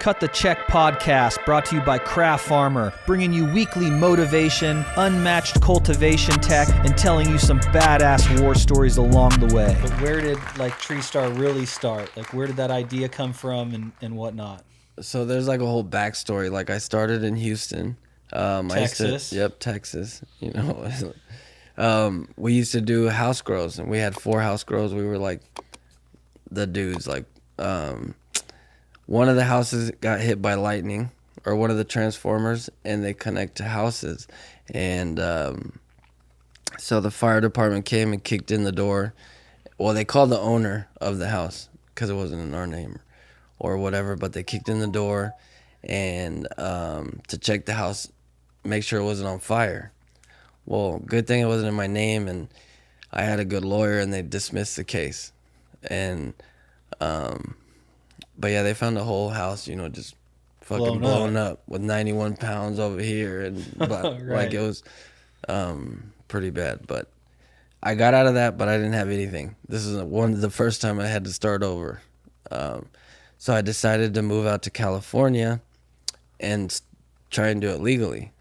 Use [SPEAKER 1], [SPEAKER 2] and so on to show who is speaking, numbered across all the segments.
[SPEAKER 1] Cut the Check podcast, brought to you by Craft Farmer, bringing you weekly motivation, unmatched cultivation tech, and telling you some badass war stories along the way. But where did Treestar really start? Like, where did that idea come from and whatnot?
[SPEAKER 2] So there's like a whole backstory. Like, I started in Houston.
[SPEAKER 1] Texas?
[SPEAKER 2] Texas. You know, we used to do house grows, and we had 4 house grows. We were like the dudes. Like, one of the houses got hit by lightning, or one of the transformers, and they connect to houses. And so the fire department came and kicked in the door. Well, they called the owner of the house because it wasn't in our name or whatever, but they kicked in the door and to check the house, make sure it wasn't on fire. Well, good thing it wasn't in my name, and I had a good lawyer, and they dismissed the case. And but yeah, they found the whole house, you know, just fucking blown up with 91 pounds over here, and right. Like, it was pretty bad. But I got out of that, but I didn't have anything. This is the first time I had to start over. So I decided to move out to California and try and do it legally,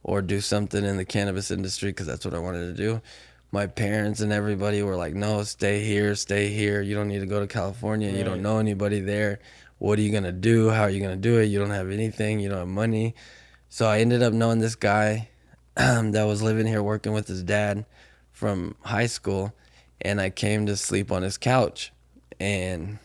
[SPEAKER 2] or do something in the cannabis industry, because that's what I wanted to do. My parents and everybody were like, no, stay here. You don't need to go to California. Right. You don't know anybody there. What are you going to do? How are you going to do it? You don't have anything. You don't have money. So I ended up knowing this guy that was living here working with his dad from high school, and I came to sleep on his couch. And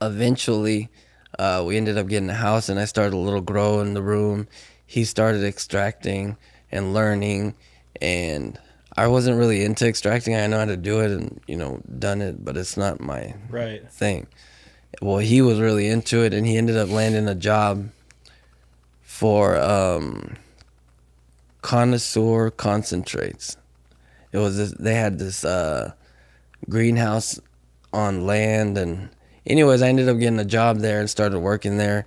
[SPEAKER 2] eventually we ended up getting a house, and I started a little grow in the room. He started extracting and learning, and I wasn't really into extracting. I know how to do it and, you know, done it, but it's not my thing. Well, he was really into it, and he ended up landing a job for connoisseur concentrates. It was they had this greenhouse on land, and anyways, I ended up getting a job there and started working there,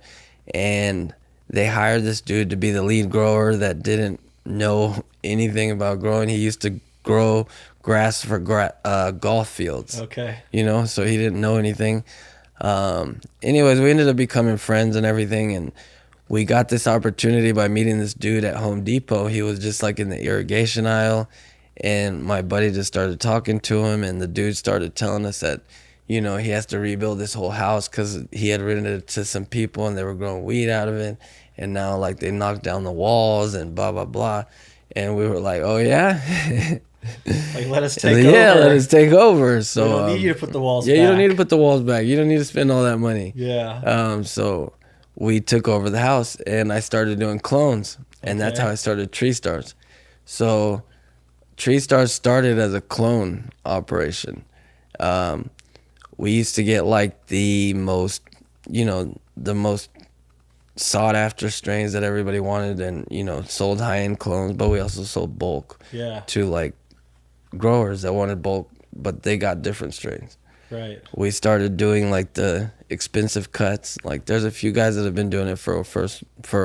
[SPEAKER 2] and they hired this dude to be the lead grower that didn't know anything about growing. He used to grow grass for golf fields. Okay. You know, so he didn't know anything. Anyways, we ended up becoming friends and everything, and we got this opportunity by meeting this dude at Home Depot. He was just like in the irrigation aisle, and my buddy just started talking to him, and the dude started telling us that, you know, he has to rebuild this whole house because he had rented it to some people and they were growing weed out of it. And now, like, they knocked down the walls and blah, blah, blah. And we were like, oh, yeah?
[SPEAKER 1] Like, let us take over.
[SPEAKER 2] Yeah, let us take over. So
[SPEAKER 1] we don't need you to put the walls back.
[SPEAKER 2] Yeah, you don't need to put the walls back. You don't need to spend all that money.
[SPEAKER 1] Yeah.
[SPEAKER 2] So we took over the house, and I started doing clones. And that's how I started Treestars. So Treestars started as a clone operation. We used to get like the most sought after strains that everybody wanted, and, you know, sold high-end clones, but we also sold bulk to like growers that wanted bulk, but they got different strains.
[SPEAKER 1] Right.
[SPEAKER 2] We started doing like the expensive cuts. Like, there's a few guys that have been doing it for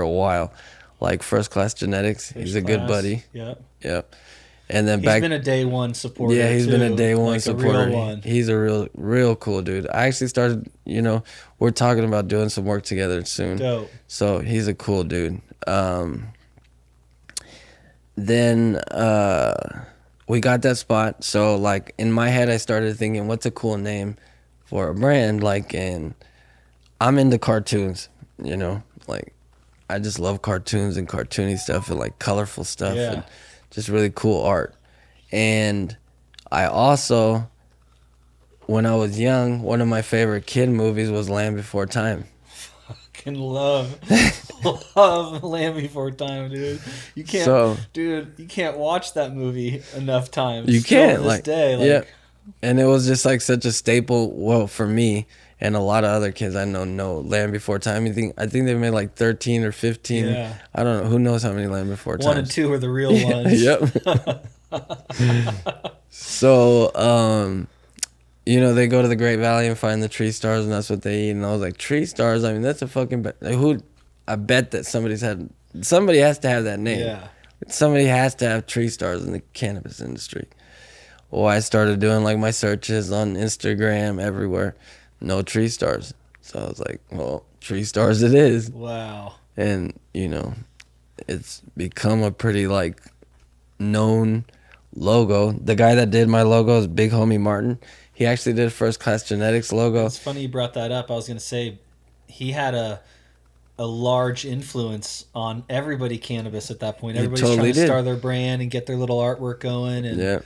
[SPEAKER 2] a while, like First Class Genetics. He's a good buddy. Yep. And then
[SPEAKER 1] he's been a day one supporter.
[SPEAKER 2] Yeah, he's been a day one supporter.
[SPEAKER 1] A real one. He's
[SPEAKER 2] a real cool dude. I actually started, you know, we're talking about doing some work together soon.
[SPEAKER 1] Dope.
[SPEAKER 2] So he's a cool dude. Then we got that spot. So, like, in my head, I started thinking, what's a cool name for a brand? Like, and I'm into cartoons, you know, like, I just love cartoons and cartoony stuff and like colorful stuff.
[SPEAKER 1] Yeah.
[SPEAKER 2] And just really cool art. And I also, when I was young, one of my favorite kid movies was Land Before Time.
[SPEAKER 1] Fucking love Land Before Time, dude. You can't watch that movie enough times.
[SPEAKER 2] You can't,
[SPEAKER 1] to this day. Like,
[SPEAKER 2] yeah. And it was just like such a staple, well, for me and a lot of other kids I know Land Before Time. I think they made like 13 or 15.
[SPEAKER 1] Yeah.
[SPEAKER 2] I don't know. Who knows how many Land Before Times.
[SPEAKER 1] 1 and 2 are the real ones.
[SPEAKER 2] Yep. So, you know, they go to the Great Valley and find the Treestars, and that's what they eat. And I was like, Treestars? I mean, that's a fucking... I bet that somebody has to have that name.
[SPEAKER 1] Yeah.
[SPEAKER 2] Somebody has to have Treestars in the cannabis industry. Well, I started doing like my searches on Instagram, everywhere. No Treestars. So I was like, well, Treestars it is.
[SPEAKER 1] Wow.
[SPEAKER 2] And, you know, it's become a pretty, like, known logo. The guy that did my logo is Big Homie Martin. He actually did First Class Genetics logo.
[SPEAKER 1] It's funny you brought that up. I was going to say he had a large influence on everybody cannabis at that point. Everybody's
[SPEAKER 2] totally
[SPEAKER 1] trying to
[SPEAKER 2] did.
[SPEAKER 1] start their brand and get their little artwork going. And
[SPEAKER 2] Yeah.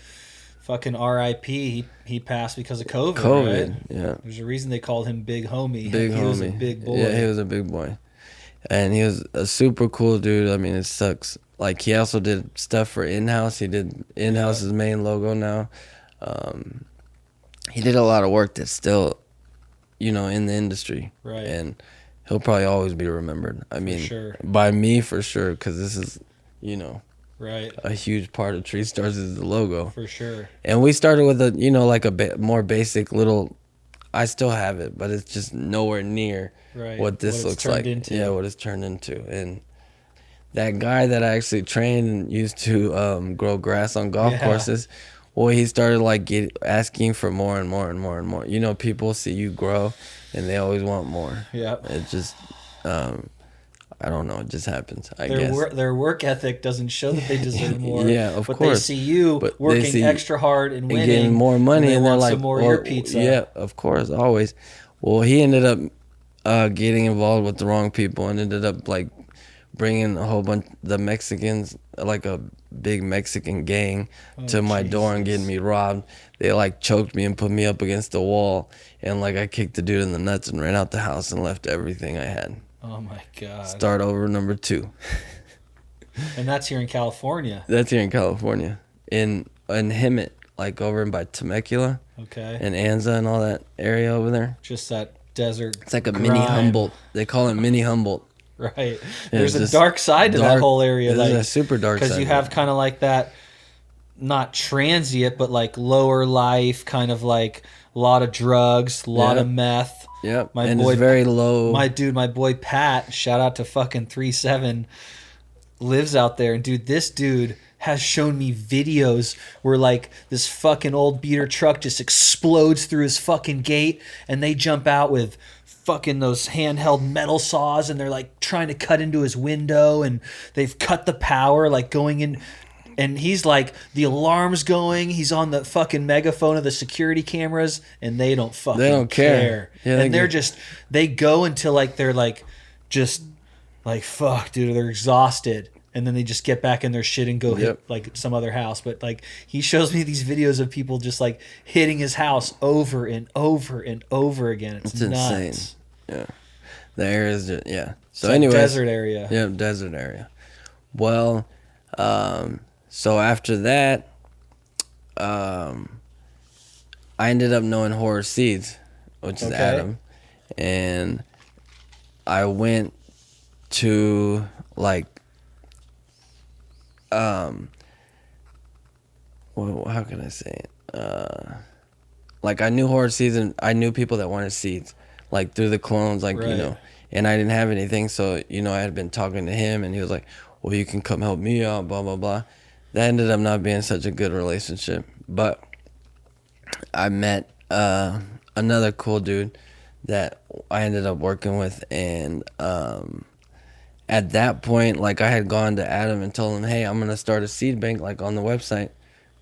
[SPEAKER 1] fucking R.I.P. He passed because of COVID.
[SPEAKER 2] COVID,
[SPEAKER 1] right?
[SPEAKER 2] yeah.
[SPEAKER 1] There's a reason they called him Big Homie.
[SPEAKER 2] Big
[SPEAKER 1] he
[SPEAKER 2] homie.
[SPEAKER 1] was a big boy.
[SPEAKER 2] Yeah, he was a big boy. And he was a super cool dude. I mean, it sucks. Like, he also did stuff for In-House. He did In-House's main logo now. He did a lot of work that's still, you know, in the industry.
[SPEAKER 1] Right.
[SPEAKER 2] And he'll probably always be remembered. I mean,
[SPEAKER 1] sure.
[SPEAKER 2] by me for sure, because this is, you know,
[SPEAKER 1] Right.
[SPEAKER 2] a huge part of Treestars is the logo.
[SPEAKER 1] For sure.
[SPEAKER 2] And we started with a, you know, like a bit more basic little, I still have it, but it's just nowhere near
[SPEAKER 1] Right.
[SPEAKER 2] what this looks like.
[SPEAKER 1] Into.
[SPEAKER 2] Yeah, what it's turned into. And that guy that I actually trained and used to grow grass on golf courses, well, he started like asking for more and more and more and more. You know, people see you grow and they always want more.
[SPEAKER 1] Yeah.
[SPEAKER 2] It just, I don't know. It just happens, I guess.
[SPEAKER 1] Their work ethic doesn't show that they deserve more.
[SPEAKER 2] Yeah, of
[SPEAKER 1] but
[SPEAKER 2] course.
[SPEAKER 1] They see you working extra hard and winning.
[SPEAKER 2] And getting more money.
[SPEAKER 1] And
[SPEAKER 2] they're
[SPEAKER 1] want
[SPEAKER 2] like,
[SPEAKER 1] some more
[SPEAKER 2] well,
[SPEAKER 1] your pizza.
[SPEAKER 2] Yeah, of course, always. Well, he ended up getting involved with the wrong people and ended up like bringing a whole bunch the Mexicans, like a big Mexican gang, to my door and getting me robbed. They like choked me and put me up against the wall, and like I kicked the dude in the nuts and ran out the house and left everything I had.
[SPEAKER 1] Oh my God.
[SPEAKER 2] Start over number 2.
[SPEAKER 1] And that's here in California.
[SPEAKER 2] That's here in California. In Hemet, like over by Temecula.
[SPEAKER 1] Okay.
[SPEAKER 2] And Anza and all that area over there.
[SPEAKER 1] Just that desert.
[SPEAKER 2] It's like a
[SPEAKER 1] grime.
[SPEAKER 2] mini Humboldt. They call it mini Humboldt.
[SPEAKER 1] Right. There's a
[SPEAKER 2] just
[SPEAKER 1] dark side to that whole area.
[SPEAKER 2] There's
[SPEAKER 1] like
[SPEAKER 2] a super dark side.
[SPEAKER 1] Because you have kind of like that, not transient, but like lower life, kind of like a lot of drugs, a lot of meth.
[SPEAKER 2] Yep.
[SPEAKER 1] My
[SPEAKER 2] and
[SPEAKER 1] boy,
[SPEAKER 2] it's very low.
[SPEAKER 1] My boy Pat, shout out to fucking 37, lives out there. And dude, this dude has shown me videos where like this fucking old beater truck just explodes through his fucking gate and they jump out with fucking those handheld metal saws and they're like trying to cut into his window and they've cut the power like going in. And he's like, the alarm's going. He's on the fucking megaphone of the security cameras, and they don't fucking care.
[SPEAKER 2] Yeah,
[SPEAKER 1] and they go until like they're like, just like fuck, dude. They're exhausted, and then they just get back in their shit and go hit like some other house. But like he shows me these videos of people just like hitting his house over and over and over again. It's nuts.
[SPEAKER 2] Insane. Yeah, the area is just So
[SPEAKER 1] it's
[SPEAKER 2] anyway,
[SPEAKER 1] desert area.
[SPEAKER 2] Yeah, desert area. Well, so after that, I ended up knowing Horror Seeds, which is Adam, and I went to like, well, how can I say it? Like I knew Horror Seeds and I knew people that wanted seeds, like through the clones, like you know, and I didn't have anything, so you know I had been talking to him, and he was like, well, you can come help me out, blah blah blah. That ended up not being such a good relationship, but I met another cool dude that I ended up working with, and at that point, like I had gone to Adam and told him, hey, I'm gonna start a seed bank like on the website,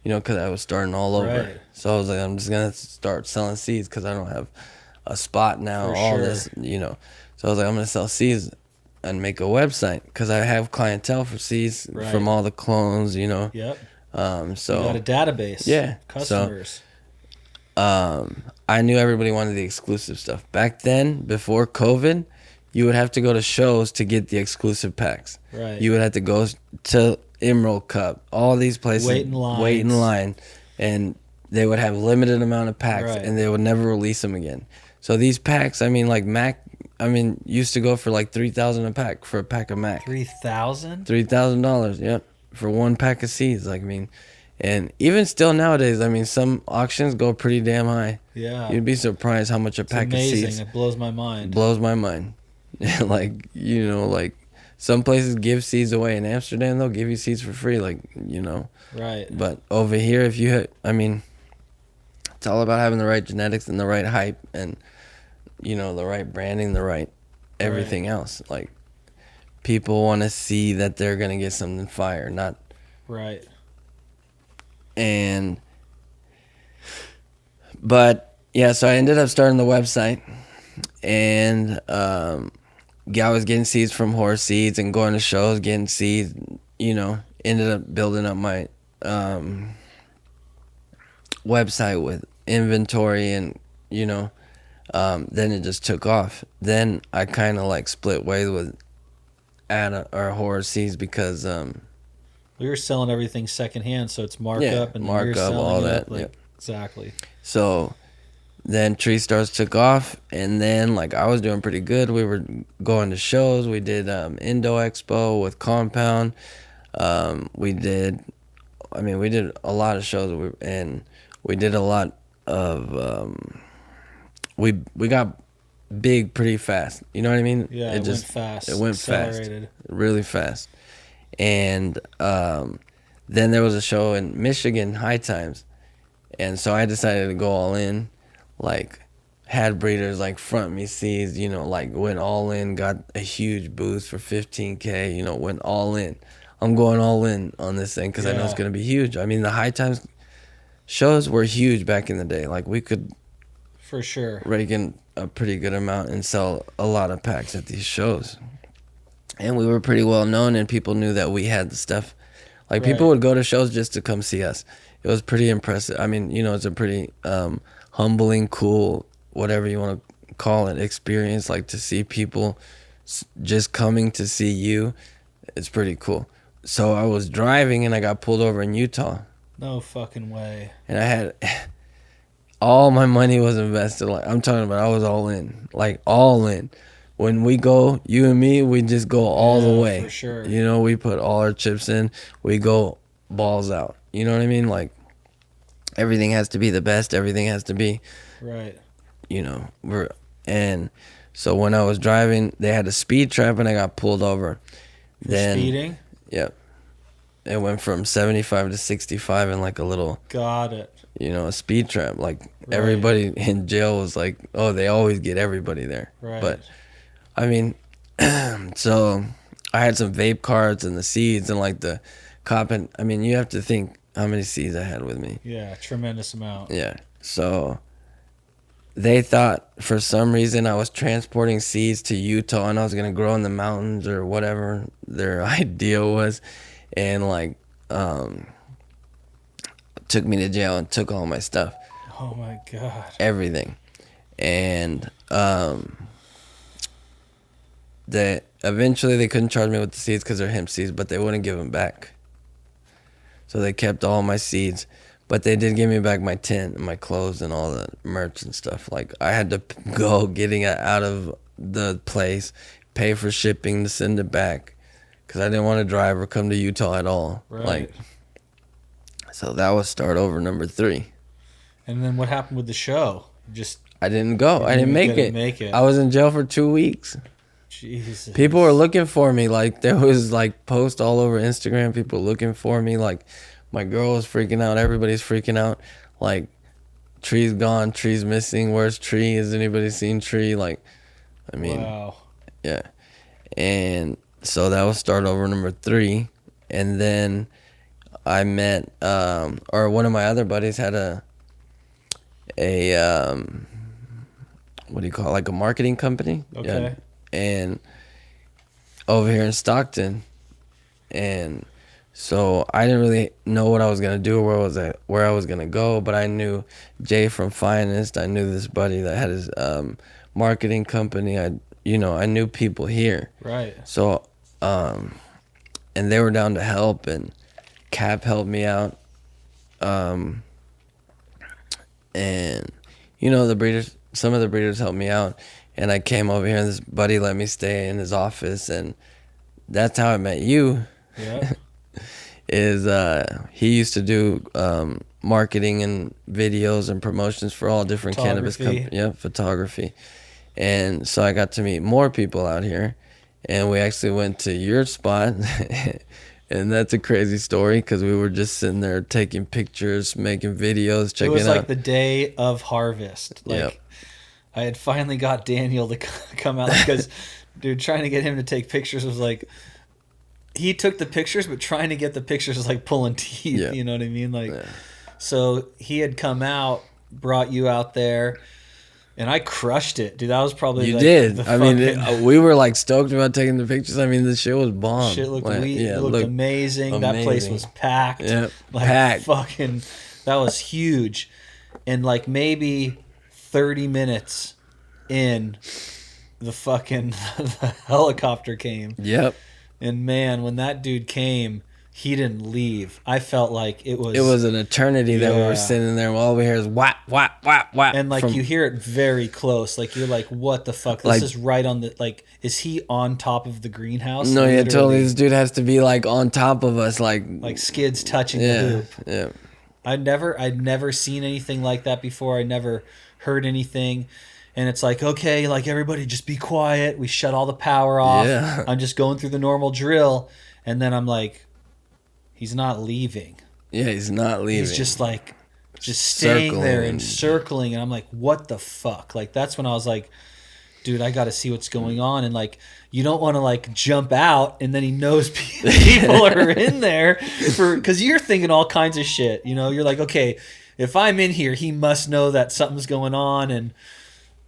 [SPEAKER 2] you know, because I was starting all over.
[SPEAKER 1] Right.
[SPEAKER 2] So I was like, I'm just gonna start selling seeds because I don't have a spot now. This, you know. So I was like, I'm gonna sell seeds and make a website because I have clientele for seeds from all the clones, you know.
[SPEAKER 1] Yep.
[SPEAKER 2] So
[SPEAKER 1] you got a database.
[SPEAKER 2] Yeah.
[SPEAKER 1] Customers.
[SPEAKER 2] So, I knew everybody wanted the exclusive stuff. Back then, before COVID, you would have to go to shows to get the exclusive packs.
[SPEAKER 1] Right.
[SPEAKER 2] You would have to go to Emerald Cup, all these places. Wait in line. And they would have limited amount of packs, and they would never release them again. So these packs, I mean, like used to go for like $3,000 a pack for a pack of Mac.
[SPEAKER 1] $3,000?
[SPEAKER 2] $3,000, yep, for one pack of seeds. Like, I mean, and even still nowadays, I mean, some auctions go pretty damn high.
[SPEAKER 1] Yeah.
[SPEAKER 2] You'd be surprised how much a pack of seeds.
[SPEAKER 1] It blows my mind.
[SPEAKER 2] Blows my mind. Like, you know, like some places give seeds away. In Amsterdam, they'll give you seeds for free, like, you know.
[SPEAKER 1] Right.
[SPEAKER 2] But over here, it's all about having the right genetics and the right hype and, the right branding, the right everything else. Like, people want to see that they're gonna get something fire, not
[SPEAKER 1] Right.
[SPEAKER 2] But yeah, so I ended up starting the website, and I was getting seeds from Horse Seeds and going to shows, getting seeds. Ended up building up my website with inventory, and then it just took off. Then I kind of like split ways with Horse Seeds because
[SPEAKER 1] We were selling everything secondhand, so it's markup, and then you're
[SPEAKER 2] markup,
[SPEAKER 1] selling
[SPEAKER 2] all
[SPEAKER 1] it
[SPEAKER 2] that.
[SPEAKER 1] up, like,
[SPEAKER 2] Yep.
[SPEAKER 1] exactly.
[SPEAKER 2] So then Treestars took off, and then like I was doing pretty good. We were going to shows. We did Indo Expo with Compound. We did a lot of shows, and we did a lot of we got big pretty fast. You know what I mean?
[SPEAKER 1] Yeah, it went fast.
[SPEAKER 2] It went fast,
[SPEAKER 1] Accelerated.
[SPEAKER 2] really fast. And then there was a show in Michigan, High Times, and so I decided to go all in. Like, had breeders like front me seeds, like went all in, got a huge boost for 15K, went all in. I'm going all in on this thing because I know it's going to be huge. I mean, the High Times shows were huge back in the day. Like, we could
[SPEAKER 1] For sure.
[SPEAKER 2] rake in a pretty good amount and sell a lot of packs at these shows. And we were pretty well known, and people knew that we had the stuff. Like, people would go to shows just to come see us. It was pretty impressive. I mean, it's a pretty humbling, cool, whatever you want to call it, experience. Like, to see people just coming to see you, it's pretty cool. So I was driving, and I got pulled over in Utah.
[SPEAKER 1] No fucking way.
[SPEAKER 2] And I had all my money was invested. Like, I'm talking about, I was all in, like all in. When we go, you and me, we just go all the way.
[SPEAKER 1] For sure.
[SPEAKER 2] We put all our chips in. We go balls out. You know what I mean? Like, everything has to be the best. Everything has to be,
[SPEAKER 1] Right.
[SPEAKER 2] and so when I was driving, they had a speed trap, and I got pulled over.
[SPEAKER 1] Speeding?
[SPEAKER 2] Yep. It went from 75 to 65 in like a little,
[SPEAKER 1] Got it.
[SPEAKER 2] a speed trap. Like, everybody in jail was like, oh, they always get everybody there.
[SPEAKER 1] Right.
[SPEAKER 2] But I mean, so I had some vape cards and the seeds and like the cop. And I mean, you have to think how many seeds I had with me.
[SPEAKER 1] Yeah, tremendous amount.
[SPEAKER 2] Yeah. So they thought for some reason I was transporting seeds to Utah, and I was going to grow in the mountains or whatever their idea was. And like, took me to jail and took all my stuff.
[SPEAKER 1] Oh my God.
[SPEAKER 2] Everything. And eventually they couldn't charge me with the seeds because they're hemp seeds, but they wouldn't give them back. So they kept all my seeds, but they did give me back my tent and my clothes and all the merch and stuff. Like, I had to go getting it out of the place, pay for shipping to send it back, because I didn't want to drive or come to Utah at all.
[SPEAKER 1] Right.
[SPEAKER 2] Like, so that was start over number 3.
[SPEAKER 1] And then what happened with the show?
[SPEAKER 2] I didn't go. I didn't make it. I was in jail for 2 weeks.
[SPEAKER 1] Jesus.
[SPEAKER 2] People were looking for me. Like, there was like posts all over Instagram, people looking for me. Like, my girl was freaking out. Everybody's freaking out. Like, Tree's gone. Tree's missing. Where's Tree? Has anybody seen Tree? Like, I mean,
[SPEAKER 1] wow.
[SPEAKER 2] Yeah. And so that was start over number 3. And then I met, or one of my other buddies had a what do you call it? Like a marketing company.
[SPEAKER 1] Okay.
[SPEAKER 2] Yeah. And over here in Stockton. And so I didn't really know what I was gonna do, where I was gonna go, but I knew Jay from Finest. I knew this buddy that had his marketing company. I knew people here.
[SPEAKER 1] Right.
[SPEAKER 2] So and they were down to help, and Cap helped me out. And the breeders, some of the breeders helped me out, and I came over here, and this buddy let me stay in his office, and that's how I met you.
[SPEAKER 1] Yeah.
[SPEAKER 2] He used to do marketing and videos and promotions for all different cannabis companies. Yeah, photography. And so I got to meet more people out here, and we actually went to your spot. And that's a crazy story because we were just sitting there taking pictures, making videos, checking out.
[SPEAKER 1] It was like the day of harvest. Like,
[SPEAKER 2] Yep.
[SPEAKER 1] I had finally got Daniel to come out because, dude, trying to get him to take pictures was like, he took the pictures, but trying to get the pictures was like pulling teeth.
[SPEAKER 2] Yeah.
[SPEAKER 1] You know what I mean? Like, so he had come out, brought you out there, and I crushed it, dude. That was probably
[SPEAKER 2] You
[SPEAKER 1] like
[SPEAKER 2] did.
[SPEAKER 1] the
[SPEAKER 2] I mean, we were like stoked about taking the pictures. I mean, the shit was bomb.
[SPEAKER 1] shit looked
[SPEAKER 2] Like,
[SPEAKER 1] it looked amazing. That place was packed.
[SPEAKER 2] Yep.
[SPEAKER 1] Like,
[SPEAKER 2] packed.
[SPEAKER 1] fucking, that was huge. And like maybe 30 minutes in, the fucking the helicopter came.
[SPEAKER 2] Yep.
[SPEAKER 1] And man, when that dude came, he didn't leave. I felt like it was...
[SPEAKER 2] It was an eternity that we were sitting there. All we hear is whap, whap, whap, whap.
[SPEAKER 1] And like you hear it very close. Like you're like, what the fuck? This is right on the... Like, is he on top of the greenhouse?
[SPEAKER 2] No, yeah, totally. This dude has to be like on top of us. Like
[SPEAKER 1] skids touching the hoop.
[SPEAKER 2] Yeah.
[SPEAKER 1] I'd never seen anything like that before. I never heard anything. And it's like, okay, like everybody just be quiet. We shut all the power off.
[SPEAKER 2] Yeah.
[SPEAKER 1] I'm just going through the normal drill. And then I'm like, he's not leaving.
[SPEAKER 2] Yeah, he's not leaving.
[SPEAKER 1] He's just like, staying there and circling. And I'm like, what the fuck? Like, that's when I was like, dude, I got to see what's going on. And like, you don't want to like jump out and then he knows people are in there because you're thinking all kinds of shit. You know, you're like, okay, if I'm in here, he must know that something's going on. And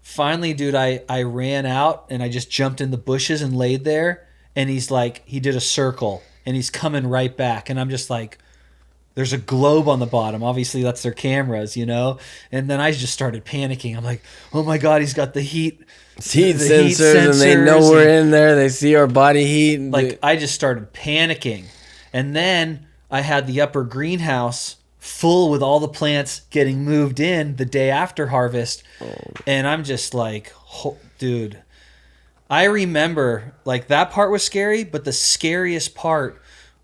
[SPEAKER 1] finally, dude, I ran out and I just jumped in the bushes and laid there. And he's like, he did a circle and he's coming right back. And I'm just like, there's a globe on the bottom. Obviously, that's their cameras, you know? And then I just started panicking. I'm like, oh my God, he's got the heat
[SPEAKER 2] sensors and they know we're in there. They see our body heat.
[SPEAKER 1] Like, I just started panicking. And then I had the upper greenhouse full with all the plants getting moved in the day after harvest. And I'm just like, dude, I remember like that part was scary, but the scariest part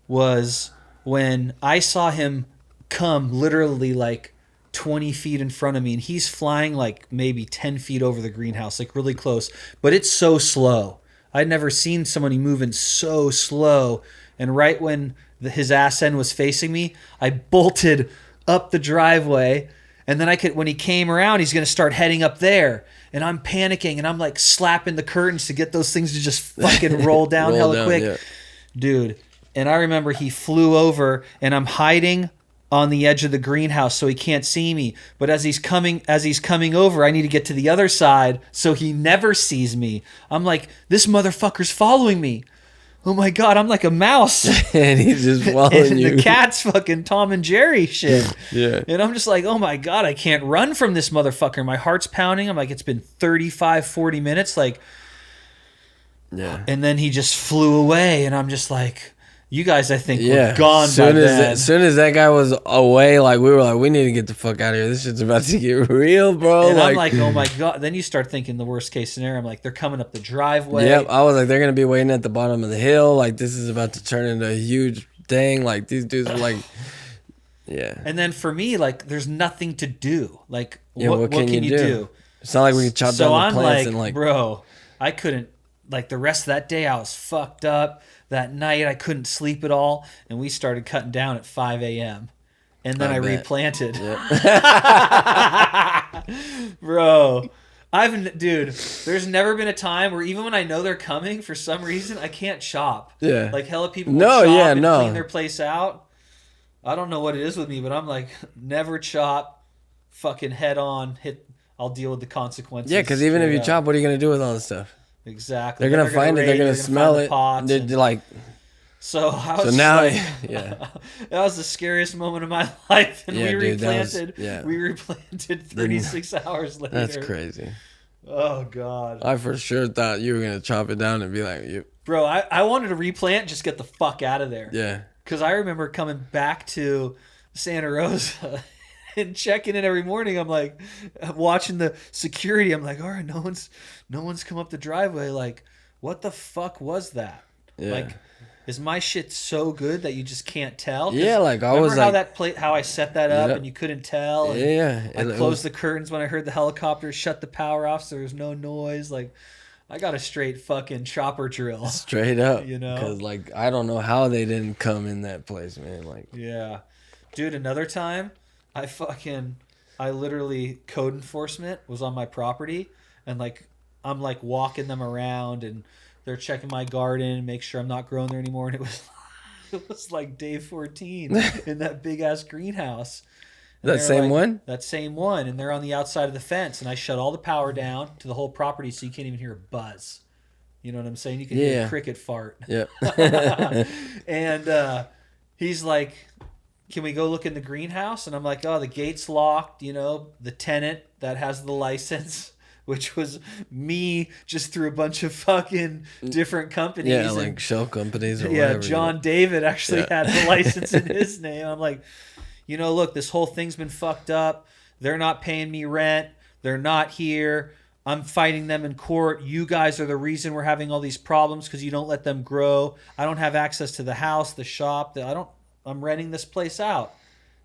[SPEAKER 1] was when I saw him come literally like 20 feet in front of me and he's flying like maybe 10 feet over the greenhouse, like really close, but it's so slow. I'd never seen somebody moving so slow. And right when his ass end was facing me, I bolted up the driveway. And then when he came around, he's going to start heading up there. And I'm panicking and I'm like slapping the curtains to get those things to just fucking roll down hella quick. Yeah. Dude. And I remember he flew over and I'm hiding on the edge of the greenhouse so he can't see me. But as he's coming over, I need to get to the other side so he never sees me. I'm like, this motherfucker's following me. Oh my God, I'm like a mouse.
[SPEAKER 2] And he's just following
[SPEAKER 1] and
[SPEAKER 2] you.
[SPEAKER 1] The cat's fucking Tom and Jerry shit.
[SPEAKER 2] Yeah.
[SPEAKER 1] And I'm just like, oh my God, I can't run from this motherfucker. My heart's pounding. I'm like, it's been 35, 40 minutes. Like,
[SPEAKER 2] yeah.
[SPEAKER 1] And then he just flew away. And I'm just like, you guys, I think, were gone by then.
[SPEAKER 2] As soon as that guy was away, like we were like, we need to get the fuck out of here. This shit's about to get real, bro.
[SPEAKER 1] And I'm like, oh my God. Then you start thinking the worst case scenario. I'm like, they're coming up the driveway.
[SPEAKER 2] Yep. I was like, they're gonna be waiting at the bottom of the hill. Like this is about to turn into a huge thing. Like these dudes were like, yeah.
[SPEAKER 1] And then for me, like, there's nothing to do. Like, what can you do?
[SPEAKER 2] It's not like we can chop down the plants and like,
[SPEAKER 1] bro, I couldn't. Like the rest of that day, I was fucked up. That night, I couldn't sleep at all, and we started cutting down at 5 a.m. And then I replanted. Yep. Bro, dude, there's never been a time where even when I know they're coming, for some reason, I can't chop.
[SPEAKER 2] Yeah.
[SPEAKER 1] Like hella people chop and clean their place out. I don't know what it is with me, but I'm like, never chop, fucking head on, I'll deal with the consequences.
[SPEAKER 2] Yeah, because even if you chop, what are you going to do with all this stuff?
[SPEAKER 1] Exactly.
[SPEAKER 2] They're gonna find it. They're gonna smell it. They're like.
[SPEAKER 1] So I was that was the scariest moment of my life, and we replanted. We replanted 36 hours later.
[SPEAKER 2] That's crazy.
[SPEAKER 1] Oh God.
[SPEAKER 2] I for sure thought you were gonna chop it down and be like,
[SPEAKER 1] Bro, I wanted to replant, just get the fuck out of there.
[SPEAKER 2] Yeah.
[SPEAKER 1] Because I remember coming back to Santa Rosa. And checking in every morning, I'm like, watching the security. I'm like, all right, no one's come up the driveway. Like, what the fuck was that?
[SPEAKER 2] Yeah.
[SPEAKER 1] Like, is my shit so good that you just can't tell?
[SPEAKER 2] Yeah, like I was like,
[SPEAKER 1] how I set that up and you couldn't tell. And
[SPEAKER 2] yeah,
[SPEAKER 1] I closed the curtains when I heard the helicopter, shut the power off, so there was no noise. Like, I got a straight fucking chopper drill.
[SPEAKER 2] Straight up,
[SPEAKER 1] you know,
[SPEAKER 2] because like I don't know how they didn't come in that place, man. Like,
[SPEAKER 1] yeah, dude. Another time. I literally, code enforcement was on my property, and like I'm like walking them around, and they're checking my garden, make sure I'm not growing there anymore. And it was like day 14 in that big ass greenhouse. And
[SPEAKER 2] That same one?
[SPEAKER 1] That same one, and they're on the outside of the fence, and I shut all the power down to the whole property, so you can't even hear a buzz. You know what I'm saying? You can hear a cricket fart.
[SPEAKER 2] Yeah.
[SPEAKER 1] And he's like, "Can we go look in the greenhouse?" And I'm like, "Oh, the gate's locked." You know, the tenant that has the license, which was me, just through a bunch of fucking different companies.
[SPEAKER 2] Yeah, like shell companies or whatever.
[SPEAKER 1] Yeah, John David actually had the license in his name. I'm like, you know, look, this whole thing's been fucked up. They're not paying me rent. They're not here. I'm fighting them in court. You guys are the reason we're having all these problems because you don't let them grow. I don't have access to the house, the shop. I'm renting this place out.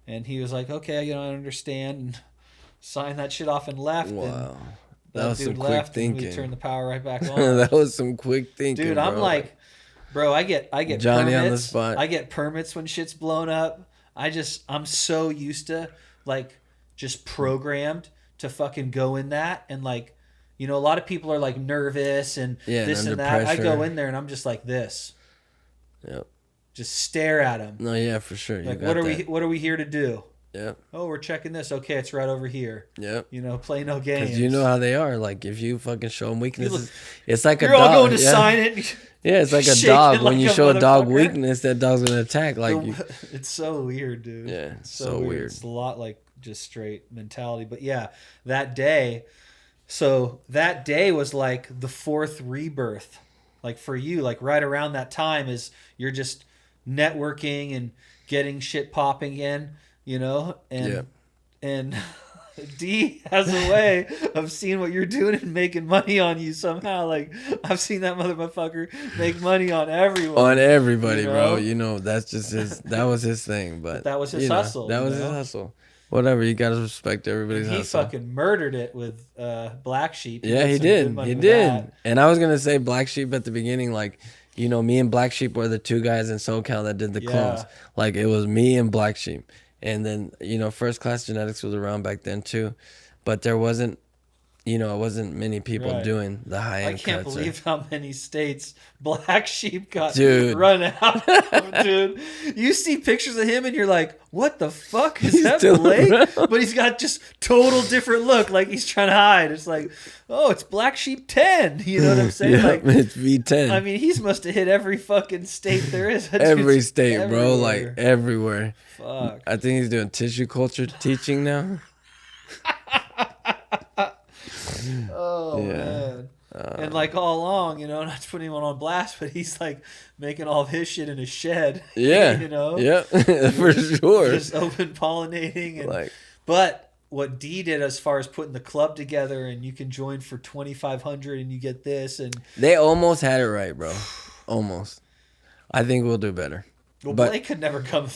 [SPEAKER 1] And he was like, okay, you know, I understand. And signed that shit off and left.
[SPEAKER 2] Wow.
[SPEAKER 1] And
[SPEAKER 2] that was some quick thinking.
[SPEAKER 1] We turned the power right back on.
[SPEAKER 2] That was some quick thinking,
[SPEAKER 1] dude. I'm
[SPEAKER 2] bro.
[SPEAKER 1] like, bro, I get
[SPEAKER 2] Johnny
[SPEAKER 1] permits.
[SPEAKER 2] on the spot.
[SPEAKER 1] I get permits when shit's blown up. I'm so used to like just programmed to fucking go in that, and like, you know, a lot of people are like nervous and this and that. Pressure. I go in there and I'm just like this.
[SPEAKER 2] Yep.
[SPEAKER 1] Just stare at them.
[SPEAKER 2] No, yeah, for sure.
[SPEAKER 1] Like, what are we here to do?
[SPEAKER 2] Yep.
[SPEAKER 1] Oh, we're checking this. Okay, it's right over here.
[SPEAKER 2] Yep.
[SPEAKER 1] You know, play no games.
[SPEAKER 2] Because you know how they are. Like, if you fucking show them weaknesses, it's like
[SPEAKER 1] you're
[SPEAKER 2] a dog.
[SPEAKER 1] You're all going to sign it.
[SPEAKER 2] Yeah, it's like a dog. When you show a dog weakness, that dog's gonna attack. Like,
[SPEAKER 1] it's so weird, dude.
[SPEAKER 2] Yeah, it's so weird.
[SPEAKER 1] It's a lot like just straight mentality. But yeah, that day. So that day was like the fourth rebirth. Like for you, like right around that time is you're just networking and getting shit popping in, you know, and D has a way of seeing what you're doing and making money on you somehow. Like I've seen that motherfucker make money on everyone.
[SPEAKER 2] On everybody,
[SPEAKER 1] you know?
[SPEAKER 2] Bro. You know, that's just that was his thing. But
[SPEAKER 1] that was his hustle.
[SPEAKER 2] That was his hustle. Whatever, you gotta respect everybody's hustle.
[SPEAKER 1] He fucking murdered it with Black Sheep.
[SPEAKER 2] Yeah, he did. He did. And I was gonna say Black Sheep at the beginning, like, you know, me and Black Sheep were the two guys in SoCal that did the clones. Like, it was me and Black Sheep. And then, you know, First Class Genetics was around back then too. But there wasn't, you know, it wasn't many people doing the high-end cuts.
[SPEAKER 1] I can't believe how many states Black Sheep got run out of, dude. You see pictures of him and you're like, what the fuck? Is that Blake? But he's got just total different look, like he's trying to hide. It's like, oh, it's Black Sheep 10. You know what I'm saying?
[SPEAKER 2] Like, it's V10.
[SPEAKER 1] I mean, he's must have hit every fucking state there is.
[SPEAKER 2] Every state, bro. Like, everywhere.
[SPEAKER 1] Fuck.
[SPEAKER 2] I think he's doing tissue culture teaching now.
[SPEAKER 1] Oh man. And like all along, you know, not to put anyone on blast, but he's like making all of his shit in his shed.
[SPEAKER 2] Yeah.
[SPEAKER 1] You know?
[SPEAKER 2] Yep. For sure.
[SPEAKER 1] Just open pollinating. And,
[SPEAKER 2] like,
[SPEAKER 1] but what D did as far as putting the club together, and you can join for $2,500 and you get this, and
[SPEAKER 2] they almost had it right, bro. Almost. I think we'll do better.
[SPEAKER 1] Well, but Blake could never come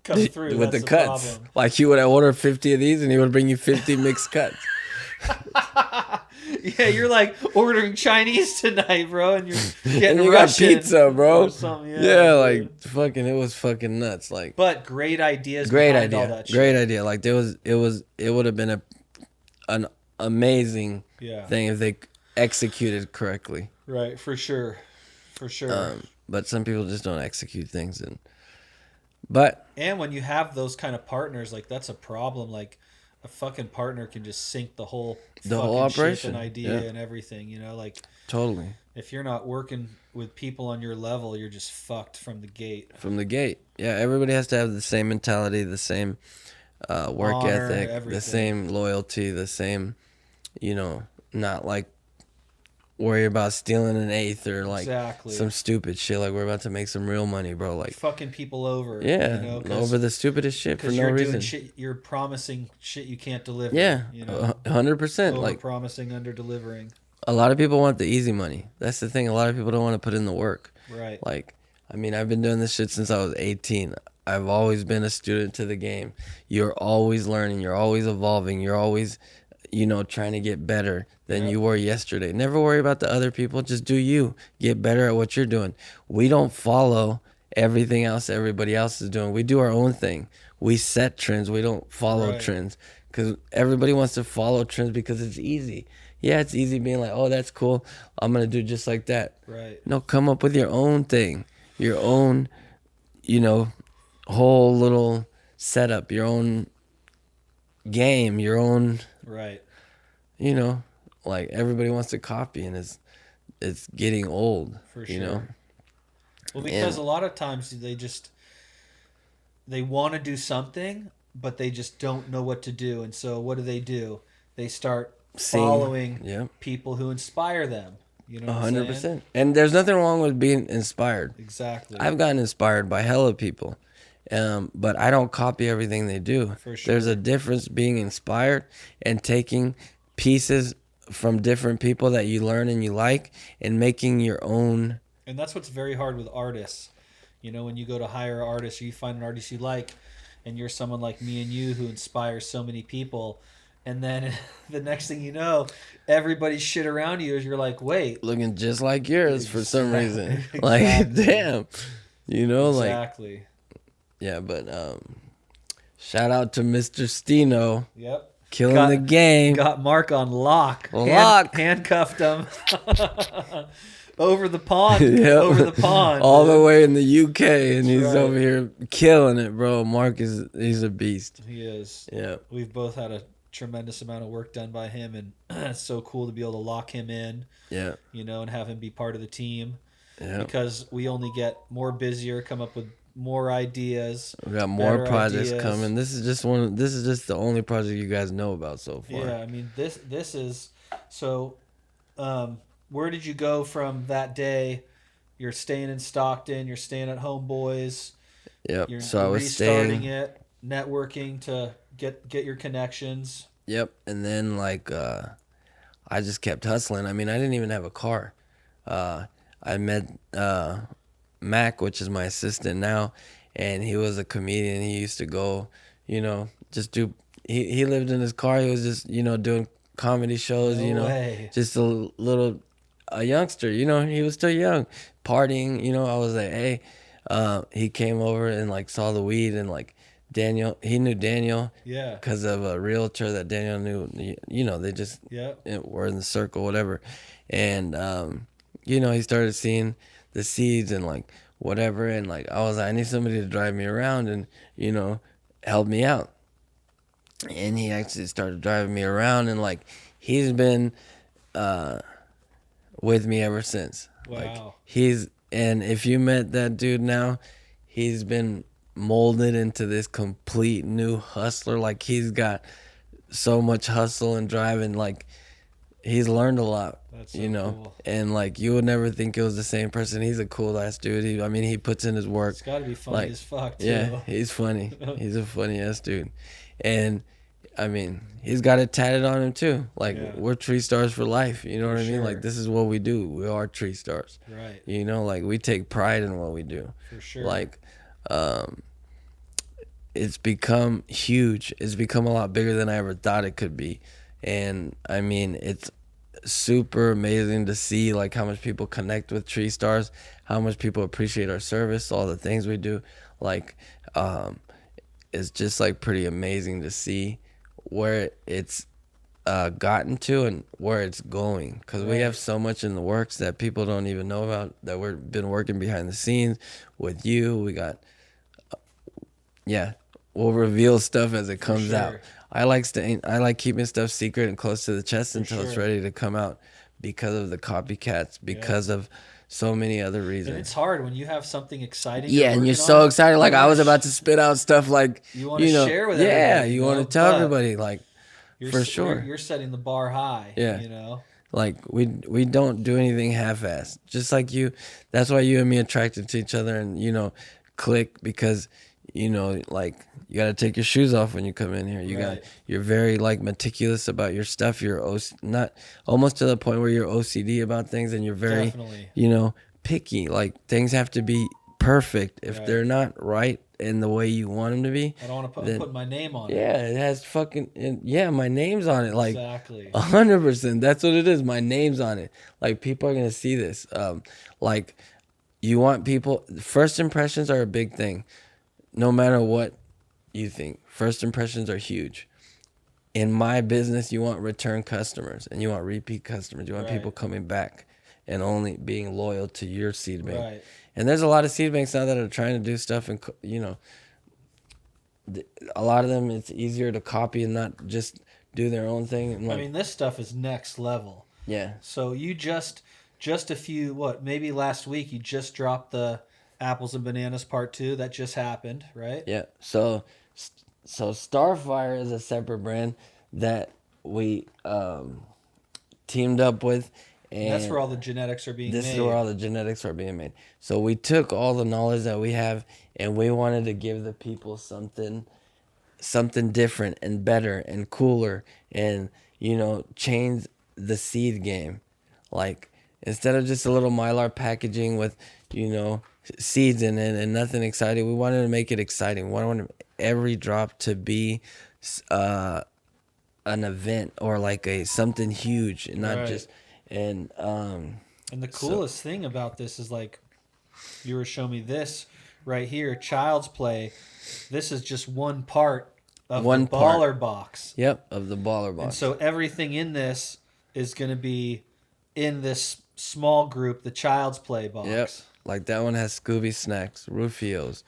[SPEAKER 1] through
[SPEAKER 2] with the cuts. Problem. Like, he would have ordered 50 of these and he would bring you 50 mixed cuts.
[SPEAKER 1] Yeah, you're like ordering Chinese tonight, bro, and you're getting
[SPEAKER 2] and you
[SPEAKER 1] Russian
[SPEAKER 2] got pizza, bro. Yeah, like fucking, it was fucking nuts. Like,
[SPEAKER 1] but great ideas.
[SPEAKER 2] Great idea.
[SPEAKER 1] All that shit.
[SPEAKER 2] Great idea. Like, it would have been an amazing thing if they executed correctly.
[SPEAKER 1] Right, for sure.
[SPEAKER 2] But some people just don't execute things, and
[SPEAKER 1] when you have those kind of partners, like that's a problem. Like, a fucking partner can just sink the whole operation and idea and everything, you know, like
[SPEAKER 2] totally.
[SPEAKER 1] If you're not working with people on your level, you're just fucked from the gate.
[SPEAKER 2] Yeah, everybody has to have the same mentality, the same work
[SPEAKER 1] honor,
[SPEAKER 2] ethic,
[SPEAKER 1] everything.
[SPEAKER 2] The same loyalty, the same, you know, not like worry about stealing an eighth or like some stupid shit. Like, we're about to make some real money, bro. Like,
[SPEAKER 1] fucking people over.
[SPEAKER 2] Yeah, you know, over the stupidest shit for no reason.
[SPEAKER 1] You're promising shit you can't deliver.
[SPEAKER 2] Yeah,
[SPEAKER 1] you know,
[SPEAKER 2] 100%. Like,
[SPEAKER 1] promising, under delivering.
[SPEAKER 2] A lot of people want the easy money. That's the thing. A lot of people don't want to put in the work.
[SPEAKER 1] Right.
[SPEAKER 2] Like, I mean, I've been doing this shit since I was 18. I've always been a student to the game. You're always learning. You're always evolving. You're always, you know, trying to get better than you were yesterday. Never worry about the other people. Just do you. Get better at what you're doing. We don't follow everything else everybody else is doing. We do our own thing. We set trends. We don't follow trends, because everybody wants to follow trends because it's easy. Yeah, it's easy being like, oh, that's cool. I'm going to do just like that.
[SPEAKER 1] Right.
[SPEAKER 2] No, come up with your own thing, your own, you know, whole little setup, your own game, your own,
[SPEAKER 1] Right.
[SPEAKER 2] you know, like everybody wants to copy and it's getting old,
[SPEAKER 1] For
[SPEAKER 2] you
[SPEAKER 1] sure.
[SPEAKER 2] know?
[SPEAKER 1] Well, because
[SPEAKER 2] And
[SPEAKER 1] a lot of times they want to do something, but they just don't know what to do. And so what do? They start
[SPEAKER 2] seeing,
[SPEAKER 1] following
[SPEAKER 2] yeah,
[SPEAKER 1] people who inspire them. You know what I'm saying?
[SPEAKER 2] 100%. And there's nothing wrong with being inspired.
[SPEAKER 1] Exactly.
[SPEAKER 2] I've gotten inspired by hella people, but I don't copy everything they do.
[SPEAKER 1] For sure.
[SPEAKER 2] There's a difference being inspired and taking pieces from different people that you learn and you like and making your own.
[SPEAKER 1] And that's what's very hard with artists. When you go to hire an artist or you find an artist you like, and you're someone like me and you who inspires so many people, and then the next thing you know, everybody's shit around you is you're like, wait.
[SPEAKER 2] Looking just like yours for some reason.
[SPEAKER 1] Exactly.
[SPEAKER 2] Like, damn.
[SPEAKER 1] Exactly.
[SPEAKER 2] Yeah, but shout out to Mr. Stino.
[SPEAKER 1] Yep.
[SPEAKER 2] Killing the game.
[SPEAKER 1] Got Mark on lock. Handcuffed him. Over the pond.
[SPEAKER 2] Yep.
[SPEAKER 1] Over the pond.
[SPEAKER 2] All the way in the UK, and
[SPEAKER 1] That's
[SPEAKER 2] he's
[SPEAKER 1] right.
[SPEAKER 2] over here killing it, bro. Mark he's a beast.
[SPEAKER 1] He is.
[SPEAKER 2] Yeah.
[SPEAKER 1] We've both had a tremendous amount of work done by him, and it's so cool to be able to lock him in.
[SPEAKER 2] Yeah.
[SPEAKER 1] And have him be part of the team.
[SPEAKER 2] Yeah.
[SPEAKER 1] Because we only get more busier, come up with more ideas.
[SPEAKER 2] We got more projects
[SPEAKER 1] ideas.
[SPEAKER 2] coming. This is just the only project you guys know about so far.
[SPEAKER 1] Yeah, I mean this is so. Where did you go from that day? You're staying in Stockton. You're staying at Homeboys.
[SPEAKER 2] Yep.
[SPEAKER 1] So
[SPEAKER 2] I was
[SPEAKER 1] restarting
[SPEAKER 2] staying
[SPEAKER 1] it, networking to get your connections.
[SPEAKER 2] Yep. And then I just kept hustling. I mean, I didn't even have a car. I met Mac, which is my assistant now, and he was a comedian. He used to go, just do. He lived in his car. He was just doing comedy shows.
[SPEAKER 1] No way.
[SPEAKER 2] Just a youngster. He was still young, partying. I was like, hey. He came over and saw the weed and Daniel. He knew Daniel.
[SPEAKER 1] Yeah.
[SPEAKER 2] Because of a realtor that Daniel knew. They just were in the circle, whatever, and he started seeing the seeds and whatever, and I was like, I need somebody to drive me around and help me out. And he actually started driving me around, and he's been with me ever since.
[SPEAKER 1] Wow.
[SPEAKER 2] And if you met that dude now, he's been molded into this complete new hustler. He's got so much hustle and drive, and he's learned a lot.
[SPEAKER 1] That's so cool.
[SPEAKER 2] And you would never think it was the same person. He's a cool ass dude. He puts in his work.
[SPEAKER 1] It's got to be funny as fuck too.
[SPEAKER 2] Yeah, he's funny. He's a funny ass dude. And he's got it tatted on him too. We're Treestars for life. You know what I mean?
[SPEAKER 1] Sure.
[SPEAKER 2] This is what we do. We are Treestars.
[SPEAKER 1] Right.
[SPEAKER 2] We take pride in what we do.
[SPEAKER 1] For sure.
[SPEAKER 2] It's become huge. It's become a lot bigger than I ever thought it could be. And it's super amazing to see how much people connect with Treestars, how much people appreciate our service, all the things we do. It's just pretty amazing to see where it's gotten to and where it's going, because we have so much in the works that people don't even know about, that we've been working behind the scenes with you. We got we'll reveal stuff as it comes out. I like keeping stuff secret and close to the chest until it's ready to come out, because of the copycats, because of so many other reasons.
[SPEAKER 1] And it's hard when you have something exciting.
[SPEAKER 2] Yeah, and you're so excited. I was about to spit out stuff
[SPEAKER 1] you want to share with everybody.
[SPEAKER 2] Yeah, you want to tell everybody, for sure.
[SPEAKER 1] You're setting the bar high.
[SPEAKER 2] Yeah. We don't do anything half-assed. Just like you. That's why you and me attracted to each other and click, because you got to take your shoes off when you come in here. You're very meticulous about your stuff. You're not almost to the point where you're OCD about things, and you're very picky. Things have to be perfect. If they're not right in the way you want them to be,
[SPEAKER 1] I don't want to put my name on it.
[SPEAKER 2] Yeah, it has my name's on it.
[SPEAKER 1] Exactly.
[SPEAKER 2] 100%. That's what it is. My name's on it. People are gonna see this. You want people. First impressions are a big thing. No matter what you think, first impressions are huge. in my business, you want return customers and you want repeat customers. You want people coming back and only being loyal to your seed bank.
[SPEAKER 1] Right.
[SPEAKER 2] And there's a lot of seed banks now that are trying to do stuff, and a lot of them, it's easier to copy and not just do their own thing. And
[SPEAKER 1] I mean, this stuff is next level.
[SPEAKER 2] yeah.
[SPEAKER 1] So you just a few, maybe last week you just dropped the apples and bananas part 2. That just happened, right?
[SPEAKER 2] Yeah. So Starfire is a separate brand that we teamed up with. And
[SPEAKER 1] that's where all the genetics are being made.
[SPEAKER 2] This is where all the genetics are being made. So we took all the knowledge that we have, and we wanted to give the people something different and better and cooler, and change the seed game. Like, instead of just a little Mylar packaging with seeds in it and nothing exciting, we wanted to make it exciting. We wanted every drop to be an event, or like something huge, and not just. And
[SPEAKER 1] the coolest thing about this is, like, you were showing me this right here, Child's Play. This is just one part of the baller box.
[SPEAKER 2] Yep, of the baller box.
[SPEAKER 1] And so everything in this is going to be in this small group, the Child's Play box.
[SPEAKER 2] Yep, like that one has Scooby Snacks, Rufios,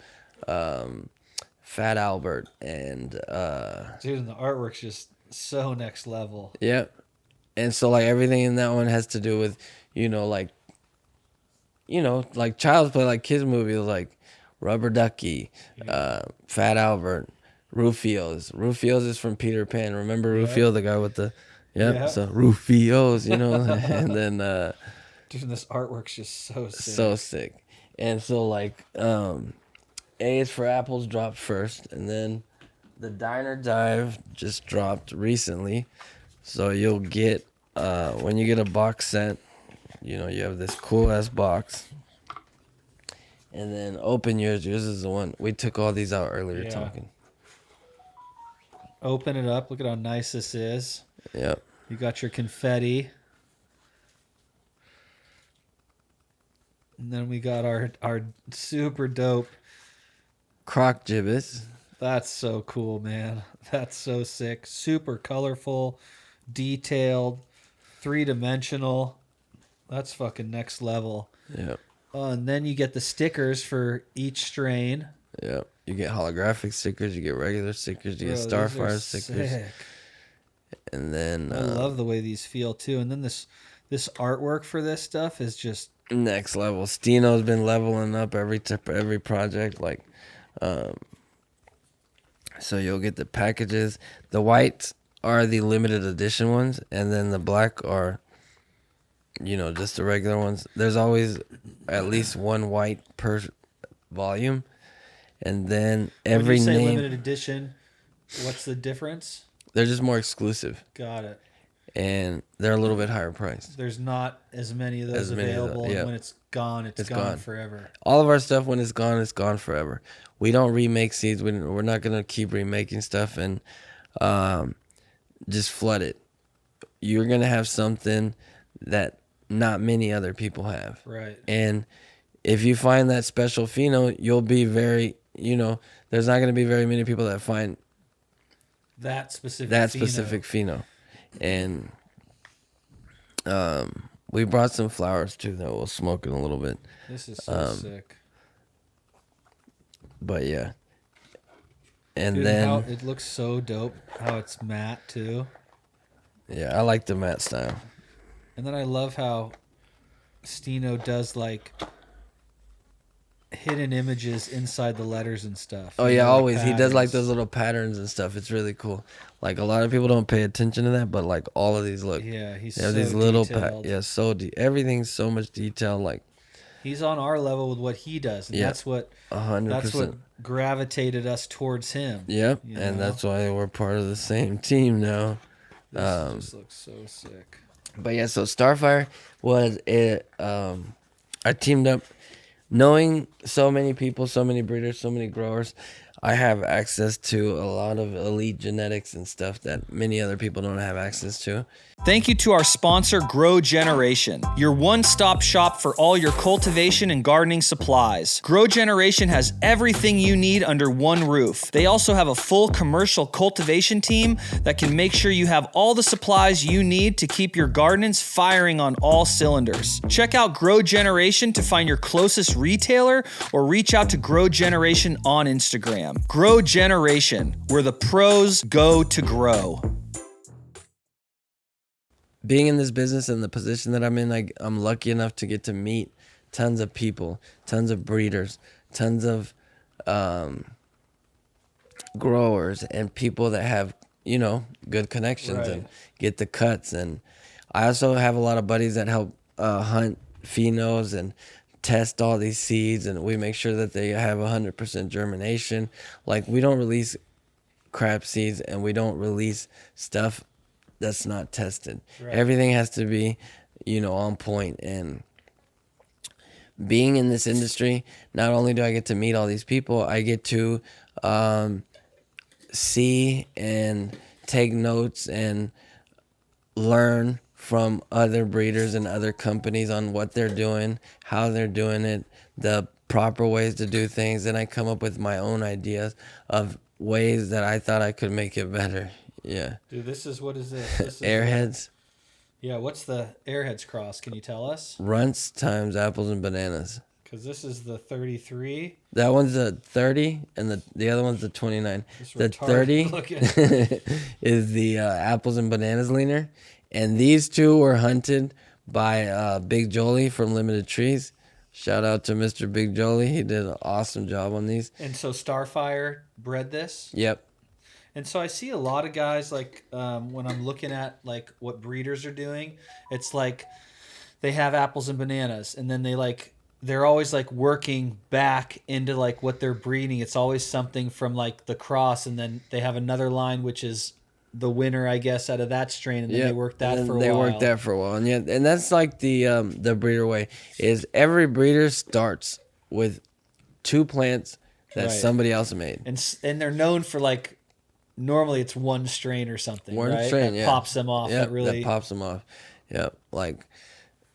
[SPEAKER 2] Fat Albert, and
[SPEAKER 1] dude, and the artwork's just so next level.
[SPEAKER 2] Yep. And so, like, everything in that one has to do with, like Child's Play, like kids' movies, like Rubber Ducky, Fat Albert, Rufios. Rufios is from Peter Pan. Remember Rufio, the guy with the, so Rufios, and then,
[SPEAKER 1] dude, this artwork's just so sick.
[SPEAKER 2] So sick. And so, like, A is for Apples dropped first, and then the Diner Dive just dropped recently. So you'll get, when you get a box set, you have this cool ass box. And then open yours. Yours is the one. We took all these out earlier talking.
[SPEAKER 1] Open it up. Look at how nice this is.
[SPEAKER 2] Yep.
[SPEAKER 1] You got your confetti. And then we got our super dope
[SPEAKER 2] Croc gibbets.
[SPEAKER 1] That's so cool, man. That's so sick. Super colorful, detailed, 3-dimensional. That's fucking next level.
[SPEAKER 2] Yep.
[SPEAKER 1] And then you get the stickers for each strain.
[SPEAKER 2] Yep. You get holographic stickers. You get regular stickers. You get Starfire stickers.
[SPEAKER 1] Sick.
[SPEAKER 2] And then
[SPEAKER 1] I love the way these feel too. And then this artwork for this stuff is just
[SPEAKER 2] next level. Stino's been leveling up every project. Like, so you'll get the packages. The whites are the limited edition ones, and then the black are, just the regular ones. There's always at least one white per volume, and then every
[SPEAKER 1] when you say
[SPEAKER 2] name.
[SPEAKER 1] limited edition, what's the difference?
[SPEAKER 2] They're just more exclusive.
[SPEAKER 1] Got it.
[SPEAKER 2] And they're a little bit higher priced.
[SPEAKER 1] There's not as many of those available, and when it's gone, it's gone forever.
[SPEAKER 2] All of our stuff, when it's gone forever. We don't remake seeds. We're not going to keep remaking stuff and just flood it. You're going to have something that not many other people have.
[SPEAKER 1] Right.
[SPEAKER 2] And if you find that special pheno, you'll be very, there's not going to be very many people that find
[SPEAKER 1] that specific
[SPEAKER 2] pheno. And we brought some flowers too that we'll smoke in a little bit.
[SPEAKER 1] This is so sick.
[SPEAKER 2] But yeah. And
[SPEAKER 1] Dude,
[SPEAKER 2] then
[SPEAKER 1] how it looks so dope how it's matte too.
[SPEAKER 2] Yeah, I like the matte style.
[SPEAKER 1] And then I love how Stino does like hidden images inside the letters and stuff.
[SPEAKER 2] Oh yeah, always. He does like those little patterns and stuff. It's really cool. Like, a lot of people don't pay attention to that, but like all of these look.
[SPEAKER 1] Yeah, he's
[SPEAKER 2] so
[SPEAKER 1] these
[SPEAKER 2] little
[SPEAKER 1] detailed.
[SPEAKER 2] Everything's so much detail. Like,
[SPEAKER 1] he's on our level with what he does, and that's what
[SPEAKER 2] 100%.
[SPEAKER 1] That's what gravitated us towards him.
[SPEAKER 2] Yep, and that's why we're part of the same team now.
[SPEAKER 1] This just looks so sick.
[SPEAKER 2] But yeah, so Starfire was it. I teamed up, knowing so many people, so many breeders, so many growers. I have access to a lot of elite genetics and stuff that many other people don't have access to.
[SPEAKER 1] Thank you to our sponsor, Grow Generation, your one-stop shop for all your cultivation and gardening supplies. Grow Generation has everything you need under one roof. They also have a full commercial cultivation team that can make sure you have all the supplies you need to keep your gardens firing on all cylinders. Check out Grow Generation to find your closest retailer or reach out to Grow Generation on Instagram. Grow Generation, where the pros go to grow.
[SPEAKER 2] Being in this business and the position that I'm in, I'm lucky enough to get to meet tons of people, tons of breeders, tons of growers, and people that have, good connections and get the cuts. And I also have a lot of buddies that help hunt phenos and test all these seeds, and we make sure that they have 100% germination. Like, we don't release crap seeds, and we don't release stuff that's not tested. Right. Everything has to be, on point. And being in this industry, not only do I get to meet all these people, I get to see and take notes and learn from other breeders and other companies on what they're doing, how they're doing it, the proper ways to do things. And I come up with my own ideas of ways that I thought I could make it better. Yeah.
[SPEAKER 1] Dude, what is this? This is
[SPEAKER 2] Airheads.
[SPEAKER 1] Yeah, what's the Airheads cross? Can you tell us?
[SPEAKER 2] Runts times apples and bananas.
[SPEAKER 1] Because this is the 33.
[SPEAKER 2] That one's the 30, and the other one's the 29. The 30 is the apples and bananas leaner. And these two were hunted by Big Jolie from Limited Trees. Shout out to Mr. Big Jolie. He did an awesome job on these.
[SPEAKER 1] And so Starfire bred this?
[SPEAKER 2] Yep.
[SPEAKER 1] And so I see a lot of guys, when I'm looking at what breeders are doing, it's like they have apples and bananas, and then they're always working back into what they're breeding. It's always something from the cross, and then they have another line which is the winner, I guess, out of that strain, and then they work that for a while.
[SPEAKER 2] They work that for a while, and that's the breeder way. Is every breeder starts with two plants that somebody else made,
[SPEAKER 1] and they're known for normally it's one strain or something.
[SPEAKER 2] One strain,
[SPEAKER 1] that pops them off.
[SPEAKER 2] Yep, that pops them off. Yep,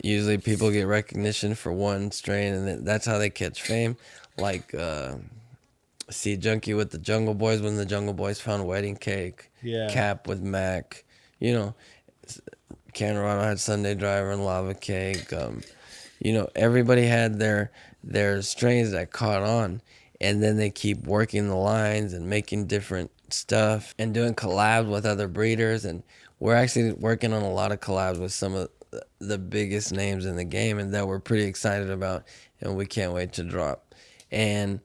[SPEAKER 2] usually people get recognition for one strain, and that's how they catch fame. Seed Junkie with the Jungle Boys when the Jungle Boys found Wedding Cake.
[SPEAKER 1] Yeah.
[SPEAKER 2] Cap with Mac. Canorado had Sunday Driver and Lava Cake. Everybody had their strains that caught on, and then they keep working the lines and making different stuff and doing collabs with other breeders. And we're actually working on a lot of collabs with some of the biggest names in the game, and that we're pretty excited about, and we can't wait to drop. And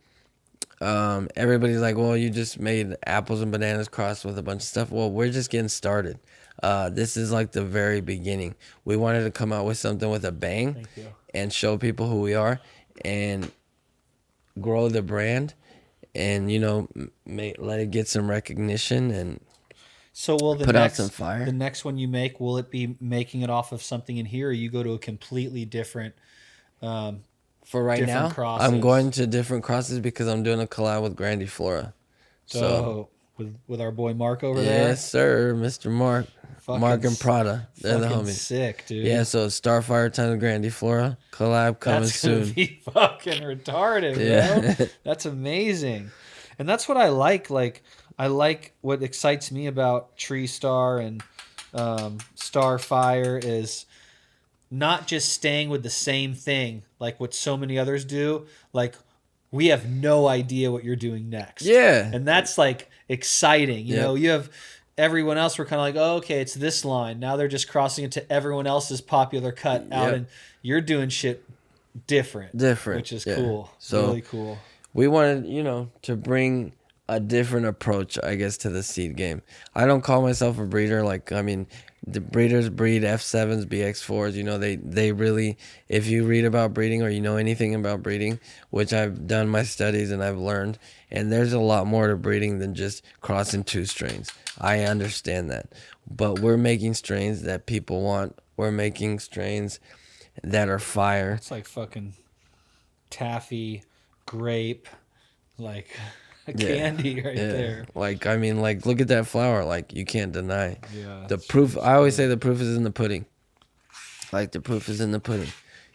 [SPEAKER 2] everybody's like, well, you just made apples and bananas crossed with a bunch of stuff. Well, we're just getting started. This is the very beginning. We wanted to come out with something with a bang and show people who we are and grow the brand and, let it get some recognition and
[SPEAKER 1] so will
[SPEAKER 2] put out some fire.
[SPEAKER 1] The next one you make, will it be making it off of something in here, or you go to a completely different
[SPEAKER 2] for right now, crosses? I'm going to different crosses because I'm doing a collab with Grandiflora.
[SPEAKER 1] So with our boy Mark over there?
[SPEAKER 2] Yes, sir, Mr. Mark. Mark and Prada. They're the homies.
[SPEAKER 1] Sick, dude.
[SPEAKER 2] Yeah, so Starfire times Grandiflora collab coming soon.
[SPEAKER 1] That's gonna be fucking retarded, bro. That's amazing. And that's what I like. I like what excites me about Treestar and Starfire is not just staying with the same thing like what so many others do. We have no idea what you're doing next.
[SPEAKER 2] Yeah.
[SPEAKER 1] And that's exciting. You know, you have everyone else, we're kind of oh, okay, it's this line. Now they're just crossing it to everyone else's popular cut out, and you're doing shit different, which is cool. So really cool.
[SPEAKER 2] We wanted, to bring a different approach, I guess, to the seed game. I don't call myself a breeder. The breeders breed F7s, BX4s. They really, if you read about breeding or you know anything about breeding, which I've done my studies and I've learned, and there's a lot more to breeding than just crossing two strains. I understand that. But we're making strains that people want. We're making strains that are fire.
[SPEAKER 1] It's fucking taffy, grape, candy right there.
[SPEAKER 2] Like, I mean, like, look at that flower. Like, you can't deny.
[SPEAKER 1] Yeah.
[SPEAKER 2] The proof, I always say the proof is in the pudding. Like, the proof is in the pudding.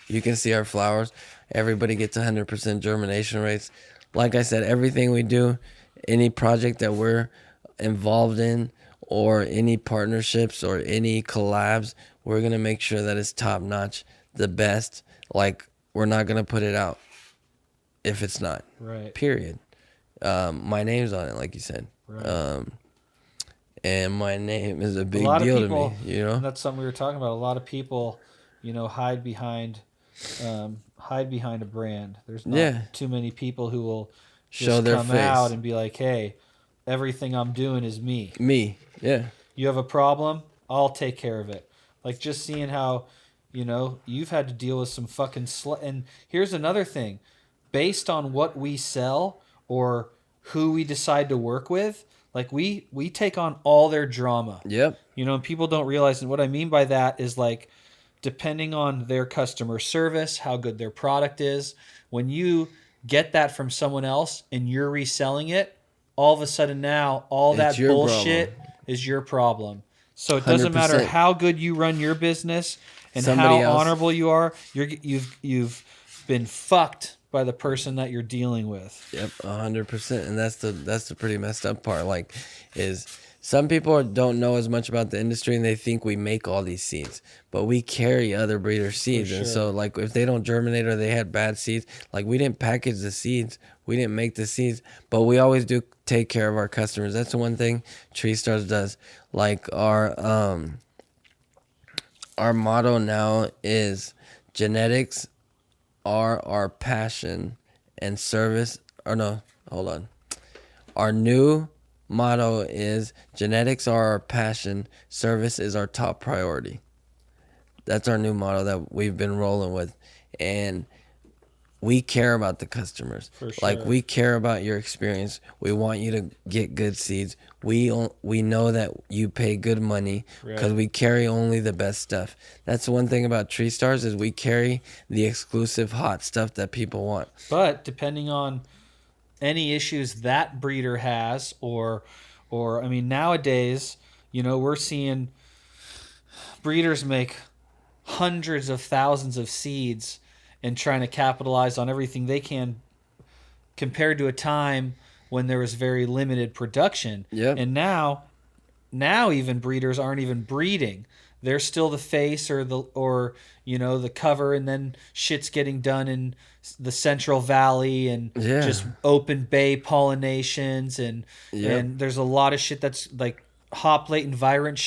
[SPEAKER 2] You can see our flowers. Everybody gets 100% germination rates. Like I said, everything we do, any project that we're involved in, or any partnerships or any collabs, we're going to make sure that it's top notch, the best. Like, we're not going to put it out if it's not.
[SPEAKER 1] Right.
[SPEAKER 2] Period. My name's on it, like you said.
[SPEAKER 1] Right.
[SPEAKER 2] And my name is a big
[SPEAKER 1] lot of
[SPEAKER 2] deal
[SPEAKER 1] people,
[SPEAKER 2] to me, you know?
[SPEAKER 1] And that's something we were talking about. A lot of people, hide behind a brand. There's not too many people who will just
[SPEAKER 2] show their
[SPEAKER 1] come
[SPEAKER 2] face
[SPEAKER 1] out and be like, hey, everything I'm doing is me.
[SPEAKER 2] Me, yeah.
[SPEAKER 1] You have a problem, I'll take care of it. Like, just seeing how, you've had to deal with some fucking and here's another thing. Based on what we sell or who we decide to work with, like, we take on all their drama.
[SPEAKER 2] Yep.
[SPEAKER 1] And people don't realize, and what I mean by that is, like, depending on their customer service, how good their product is, when you get that from someone else and you're reselling it, all of a sudden now all that bullshit is your problem. So it doesn't
[SPEAKER 2] 100%.
[SPEAKER 1] matter how good you run your business and
[SPEAKER 2] Somebody
[SPEAKER 1] how
[SPEAKER 2] else.
[SPEAKER 1] honorable you are, you've been fucked by the person that you're dealing with.
[SPEAKER 2] Yep, 100%. And that's the pretty messed up part. Like, is some people don't know as much about the industry and they think we make all these seeds, but we carry other breeder seeds.
[SPEAKER 1] Sure.
[SPEAKER 2] And so, like, if they don't germinate or they had bad seeds, like, we didn't package the seeds, we didn't make the seeds, but we always do take care of our customers. That's the one thing Treestars does. Like, our motto now is genetics are our passion and service. Or no, hold on. Our new motto is genetics are our passion, service is our top priority. That's our new motto that we've been rolling with. And we care about the customers.
[SPEAKER 1] For sure.
[SPEAKER 2] Like, we care about your experience. We want you to get good seeds. We know that you pay good money because we carry only the best stuff. That's the one thing about Treestars is we carry the exclusive hot stuff that people want.
[SPEAKER 1] But depending on any issues that breeder has, or I mean, nowadays, we're seeing breeders make hundreds of thousands of seeds and trying to capitalize on everything they can, compared to a time when there was very limited production.
[SPEAKER 2] Yep.
[SPEAKER 1] And now even breeders aren't even breeding. They're still the face or the cover, and then shit's getting done in the Central Valley and just open bay pollinations and there's a lot of shit that's like hop-latent viroid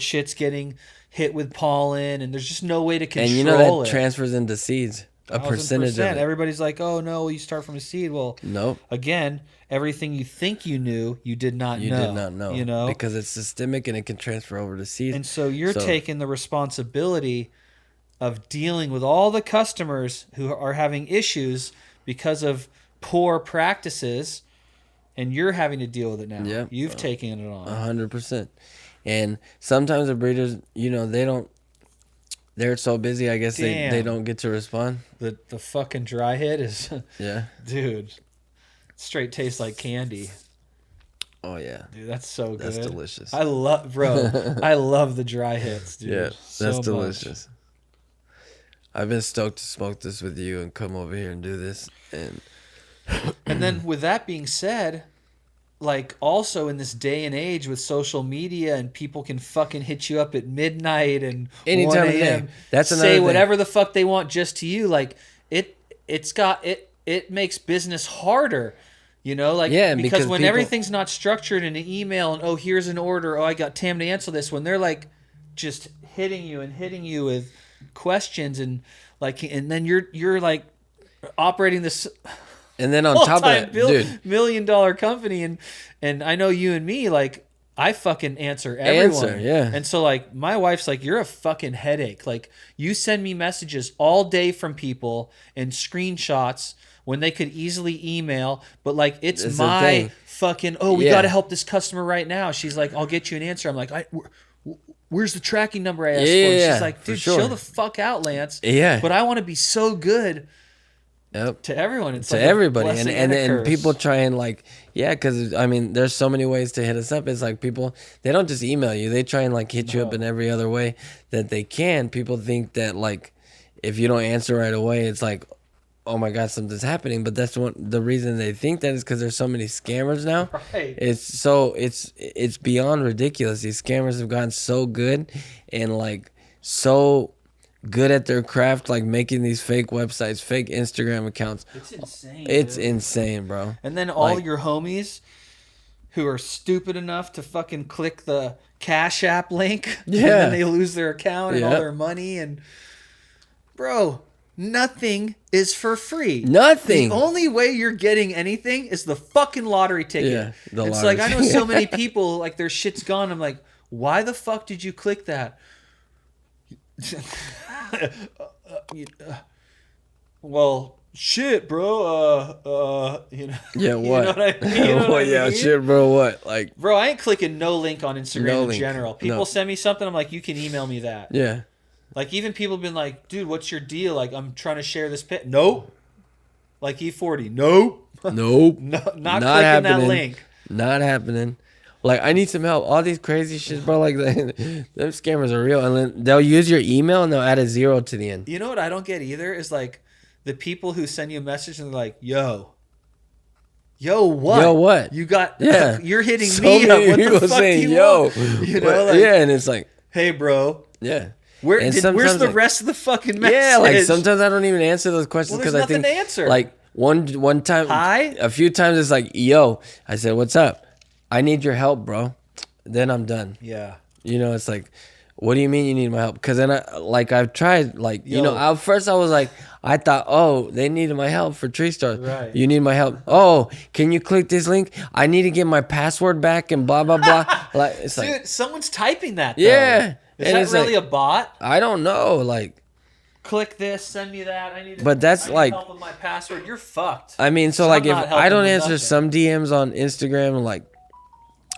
[SPEAKER 1] shit's getting hit with pollen, and there's just no way to control
[SPEAKER 2] and that transfers into seeds. A percentage of it.
[SPEAKER 1] Everybody's like, oh no, you start from a seed. Well,
[SPEAKER 2] nope.
[SPEAKER 1] Again, everything you think you knew, you did not know.
[SPEAKER 2] You did not know. Because it's systemic and it can transfer over to seeds.
[SPEAKER 1] And so you're taking the responsibility of dealing with all the customers who are having issues because of poor practices, and you're having to deal with it now.
[SPEAKER 2] Yeah.
[SPEAKER 1] You've taken it on.
[SPEAKER 2] 100%. And sometimes the breeders, they're so busy, I guess they don't get to respond.
[SPEAKER 1] The fucking dry hit is, dude, straight tastes like candy.
[SPEAKER 2] Oh yeah,
[SPEAKER 1] dude, that's so good.
[SPEAKER 2] That's delicious.
[SPEAKER 1] I love the dry hits, dude.
[SPEAKER 2] Yeah,
[SPEAKER 1] so
[SPEAKER 2] that's delicious.
[SPEAKER 1] Much.
[SPEAKER 2] I've been stoked to smoke this with you and come over here and do this.
[SPEAKER 1] And then with that being said, like, also in this day and age with social media and people can fucking hit you up at midnight and
[SPEAKER 2] anytime
[SPEAKER 1] 1 a.m.
[SPEAKER 2] That's another
[SPEAKER 1] say
[SPEAKER 2] thing.
[SPEAKER 1] whatever the fuck they want just to you. Like, it makes business harder. Because when everything's not structured in an email and, oh, here's an order, oh, I got Tam to answer this, when they're like just hitting you with questions and then you're like operating this
[SPEAKER 2] and then on top of that, dude,
[SPEAKER 1] $1 million company, and I know you and me, like, I fucking answer everyone. And so, like, my wife's like, you're a fucking headache. Like, you send me messages all day from people and screenshots when they could easily email, but like, it's my fucking, oh, we got to help this customer right now. She's like, I'll get you an answer. I'm like, where's the tracking number I asked for? And she's like, dude, chill the fuck out, Lance.
[SPEAKER 2] Yeah.
[SPEAKER 1] But I want to be so good
[SPEAKER 2] Yep.
[SPEAKER 1] To everyone, it's
[SPEAKER 2] To
[SPEAKER 1] like a
[SPEAKER 2] everybody,
[SPEAKER 1] blessing
[SPEAKER 2] and
[SPEAKER 1] a curse.
[SPEAKER 2] people try and like, yeah, because I mean, there's so many ways to hit us up. It's like people, they don't just email you; they try and like hit you up in every other way that they can. People think that like, if you don't answer right away, it's like, oh my god, something's happening. But that's the reason they think that is because there's so many scammers now.
[SPEAKER 1] Right.
[SPEAKER 2] It's beyond ridiculous. These scammers have gotten so good and like so good at their craft, like making these fake websites, fake Instagram accounts.
[SPEAKER 1] It's insane.
[SPEAKER 2] It's
[SPEAKER 1] dude.
[SPEAKER 2] insane, bro.
[SPEAKER 1] And then all
[SPEAKER 2] Like-
[SPEAKER 1] your homies who are stupid enough to fucking click the Cash App link, and
[SPEAKER 2] Yeah.
[SPEAKER 1] then they lose their account and all
[SPEAKER 2] Yep.
[SPEAKER 1] their money. And bro, nothing is for free.
[SPEAKER 2] Nothing.
[SPEAKER 1] The only way you're getting anything is the fucking lottery ticket.
[SPEAKER 2] Yeah, the
[SPEAKER 1] it's
[SPEAKER 2] lottery
[SPEAKER 1] like I know so many people like their shit's gone. I'm like, why the fuck did you click that? Well, shit, bro. You know.
[SPEAKER 2] Yeah, what?
[SPEAKER 1] You know what I mean? You know what I
[SPEAKER 2] yeah,
[SPEAKER 1] mean?
[SPEAKER 2] shit, bro. What? Like,
[SPEAKER 1] Bro, I ain't clicking no link on Instagram
[SPEAKER 2] No
[SPEAKER 1] in
[SPEAKER 2] link.
[SPEAKER 1] general. People
[SPEAKER 2] No.
[SPEAKER 1] send me something, I'm like, you can email me that.
[SPEAKER 2] yeah,
[SPEAKER 1] Like, even people have been like, dude, what's your deal? Like, I'm trying to share this pit. Nope. Like E40. Nope.
[SPEAKER 2] nope,
[SPEAKER 1] No, not
[SPEAKER 2] Not
[SPEAKER 1] clicking that
[SPEAKER 2] happening.
[SPEAKER 1] link.
[SPEAKER 2] not happening. Like, I need some help. All these crazy shit, bro. Like, them scammers are real, and then they'll use your email and they'll add a 0 to the end.
[SPEAKER 1] You know what I don't get either is like the people who send you a message and they're like, yo, what?
[SPEAKER 2] Yo, what?
[SPEAKER 1] You got,
[SPEAKER 2] Yeah,
[SPEAKER 1] you're hitting
[SPEAKER 2] So
[SPEAKER 1] me up.
[SPEAKER 2] many
[SPEAKER 1] What the
[SPEAKER 2] people
[SPEAKER 1] fuck do
[SPEAKER 2] saying,
[SPEAKER 1] you
[SPEAKER 2] yo,
[SPEAKER 1] want? You know,
[SPEAKER 2] What?
[SPEAKER 1] like,
[SPEAKER 2] yeah, and it's like,
[SPEAKER 1] hey, bro,
[SPEAKER 2] yeah.
[SPEAKER 1] where's
[SPEAKER 2] And
[SPEAKER 1] the
[SPEAKER 2] sometimes, like-
[SPEAKER 1] rest of the fucking message?
[SPEAKER 2] Yeah, like sometimes I don't even answer those questions
[SPEAKER 1] Well,
[SPEAKER 2] because
[SPEAKER 1] there's
[SPEAKER 2] I think
[SPEAKER 1] nothing to answer.
[SPEAKER 2] like one time,
[SPEAKER 1] Hi?
[SPEAKER 2] a few times it's like, yo, I said, what's up? I need your help, bro. Then I'm done.
[SPEAKER 1] Yeah.
[SPEAKER 2] You know, it's like, what do you mean you need my help? Because then I've tried, like, you know,
[SPEAKER 1] Yo.
[SPEAKER 2] at first I was like, I thought, oh, they needed my help for Treestars.
[SPEAKER 1] Right.
[SPEAKER 2] You need my help. Oh, can you click this link? I need to get my password back and blah blah blah. Like, it's
[SPEAKER 1] Dude,
[SPEAKER 2] like,
[SPEAKER 1] someone's typing that. Though.
[SPEAKER 2] yeah.
[SPEAKER 1] Is
[SPEAKER 2] And
[SPEAKER 1] that
[SPEAKER 2] it's
[SPEAKER 1] really
[SPEAKER 2] like,
[SPEAKER 1] a bot?
[SPEAKER 2] I don't know, like.
[SPEAKER 1] Click this, send me that. I need.
[SPEAKER 2] But that's
[SPEAKER 1] I need
[SPEAKER 2] like-
[SPEAKER 1] help with my password. You're fucked.
[SPEAKER 2] I mean, so
[SPEAKER 1] I'm
[SPEAKER 2] like if
[SPEAKER 1] not
[SPEAKER 2] I
[SPEAKER 1] helping
[SPEAKER 2] don't
[SPEAKER 1] with
[SPEAKER 2] answer
[SPEAKER 1] nothing.
[SPEAKER 2] some DMs on Instagram, like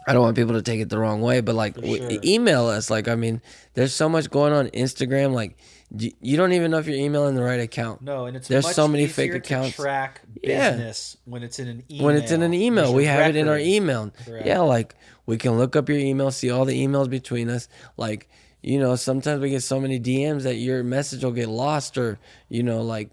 [SPEAKER 2] I don't want people to take it the wrong way, but like
[SPEAKER 1] sure.
[SPEAKER 2] email us. Like, I mean, there's so much going on Instagram. Like, you don't even know if you're emailing the right account.
[SPEAKER 1] No, and it's
[SPEAKER 2] There's
[SPEAKER 1] much
[SPEAKER 2] so many
[SPEAKER 1] easier
[SPEAKER 2] fake
[SPEAKER 1] to
[SPEAKER 2] accounts.
[SPEAKER 1] track
[SPEAKER 2] Yeah.
[SPEAKER 1] business when it's in an email.
[SPEAKER 2] When it's in an email,
[SPEAKER 1] There's a
[SPEAKER 2] we have it in our
[SPEAKER 1] record.
[SPEAKER 2] email.
[SPEAKER 1] Correct.
[SPEAKER 2] Yeah, like we can look up your email, see all the emails between us. Like, you know, sometimes we get so many DMs that your message will get lost, or you know, like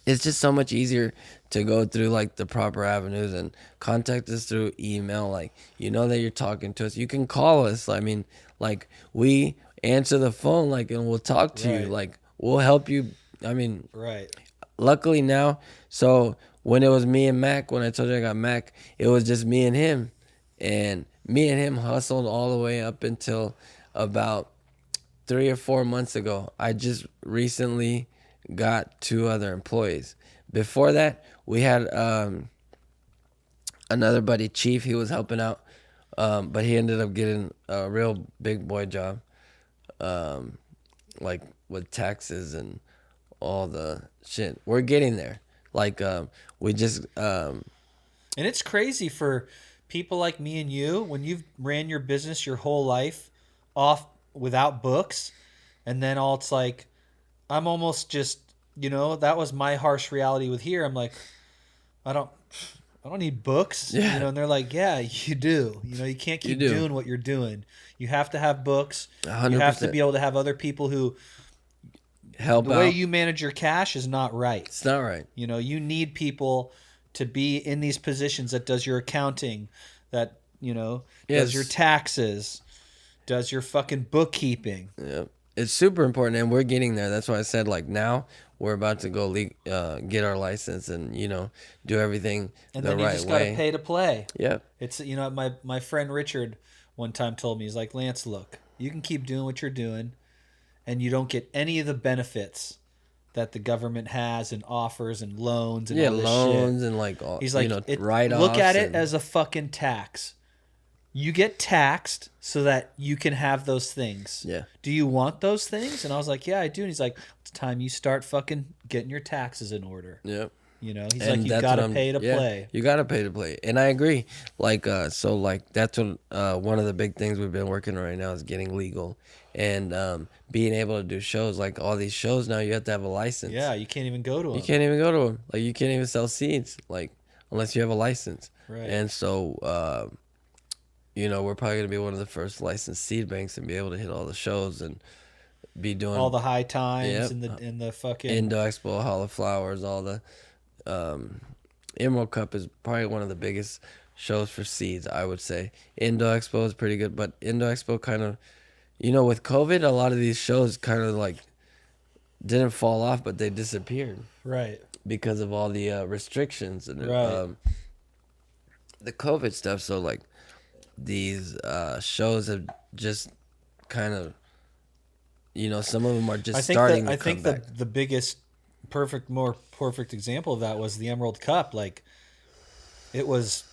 [SPEAKER 2] it's just so much easier to go through like the proper avenues and contact us through email. Like, you know that you're talking to us. You can call us. I mean, like we answer the phone, like, and we'll talk to you.
[SPEAKER 1] Right.
[SPEAKER 2] Like, we'll help you. I mean,
[SPEAKER 1] Right.
[SPEAKER 2] luckily now, so when it was me and Mac, when I told you I got Mac, it was just me and him. And me and him hustled all the way up until about 3 or 4 months ago. I just recently got 2 other employees. Before that, we had another buddy, Chief. He was helping out, but he ended up getting a real big boy job, like with taxes and all the shit. We're getting there. Like, we just
[SPEAKER 1] And it's crazy for people like me and you when you've ran your business your whole life off without books, and then all it's like, I'm almost just, you know, that was my harsh reality with here. I'm like, I don't need books.
[SPEAKER 2] Yeah.
[SPEAKER 1] You know, and they're like, yeah, you do. You know, you can't keep
[SPEAKER 2] do.
[SPEAKER 1] doing what you're doing. You have to have books.
[SPEAKER 2] 100%.
[SPEAKER 1] You have to be able to have other people who,
[SPEAKER 2] help
[SPEAKER 1] the
[SPEAKER 2] out.
[SPEAKER 1] way you manage your cash is not right.
[SPEAKER 2] It's not right.
[SPEAKER 1] You know, you need people to be in these positions that does your accounting, that, you know, does
[SPEAKER 2] Yes.
[SPEAKER 1] your taxes, does your fucking bookkeeping.
[SPEAKER 2] Yeah, it's super important, and we're getting there. That's why I said, like, now we're about to go get our license and, you know, do everything
[SPEAKER 1] And
[SPEAKER 2] the
[SPEAKER 1] then you
[SPEAKER 2] right
[SPEAKER 1] just got to
[SPEAKER 2] way.
[SPEAKER 1] pay to play.
[SPEAKER 2] Yep.
[SPEAKER 1] It's, you know, my friend Richard one time told me, he's like, Lance, look, you can keep doing what you're doing and you don't get any of the benefits that the government has and offers and loans and
[SPEAKER 2] Yeah,
[SPEAKER 1] all this
[SPEAKER 2] loans
[SPEAKER 1] shit.
[SPEAKER 2] and like all,
[SPEAKER 1] He's like,
[SPEAKER 2] you know,
[SPEAKER 1] it,
[SPEAKER 2] write-offs.
[SPEAKER 1] look at it
[SPEAKER 2] and-
[SPEAKER 1] as a fucking tax. You get taxed so that you can have those things.
[SPEAKER 2] Yeah.
[SPEAKER 1] Do you want those things? And I was like, yeah, I do. And he's like, it's time you start fucking getting your taxes in order.
[SPEAKER 2] Yep.
[SPEAKER 1] You know, he's
[SPEAKER 2] And
[SPEAKER 1] like, you
[SPEAKER 2] that's
[SPEAKER 1] got to
[SPEAKER 2] what I'm-
[SPEAKER 1] pay to
[SPEAKER 2] yeah,
[SPEAKER 1] play.
[SPEAKER 2] You got to pay to play, and I agree. Like, so like that's what one of the big things we've been working on right now is getting legal, and being able to do shows, like all these shows now, you have to have a license.
[SPEAKER 1] Yeah, you can't even go to them.
[SPEAKER 2] You can't even go to them. Like, you can't even sell seeds, like, unless you have a license.
[SPEAKER 1] Right.
[SPEAKER 2] And so, we're probably going to be one of the first licensed seed banks and be able to hit all the shows and be doing
[SPEAKER 1] all the high times
[SPEAKER 2] Yep.
[SPEAKER 1] in the fucking
[SPEAKER 2] Indo Expo, Hall of Flowers, all the Emerald Cup is probably one of the biggest shows for seeds, I would say. Indo Expo is pretty good, but Indo Expo kind of, with COVID, a lot of these shows kind of like didn't fall off, but they disappeared.
[SPEAKER 1] Right.
[SPEAKER 2] Because of all the restrictions and
[SPEAKER 1] Right.
[SPEAKER 2] the COVID stuff. So like these shows have just kind of, some of them are just starting to come back.
[SPEAKER 1] The biggest more perfect example of that was the Emerald Cup. Like, it was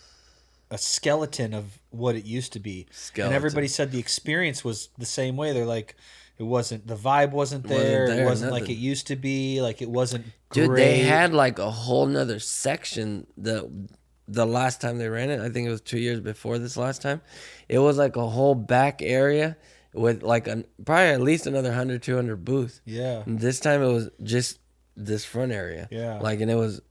[SPEAKER 1] a skeleton of what it used to be. And everybody said the experience was the same way. They're like, the vibe wasn't there. It wasn't like it used to be. Like, it wasn't
[SPEAKER 2] Dude,
[SPEAKER 1] great.
[SPEAKER 2] they had like a whole nother section the last time they ran it. I think it was 2 years before this last time. It was like a whole back area with like probably at least another 100, 200 booths.
[SPEAKER 1] Yeah.
[SPEAKER 2] And this time it was just this front area.
[SPEAKER 1] Yeah.
[SPEAKER 2] Like, and it was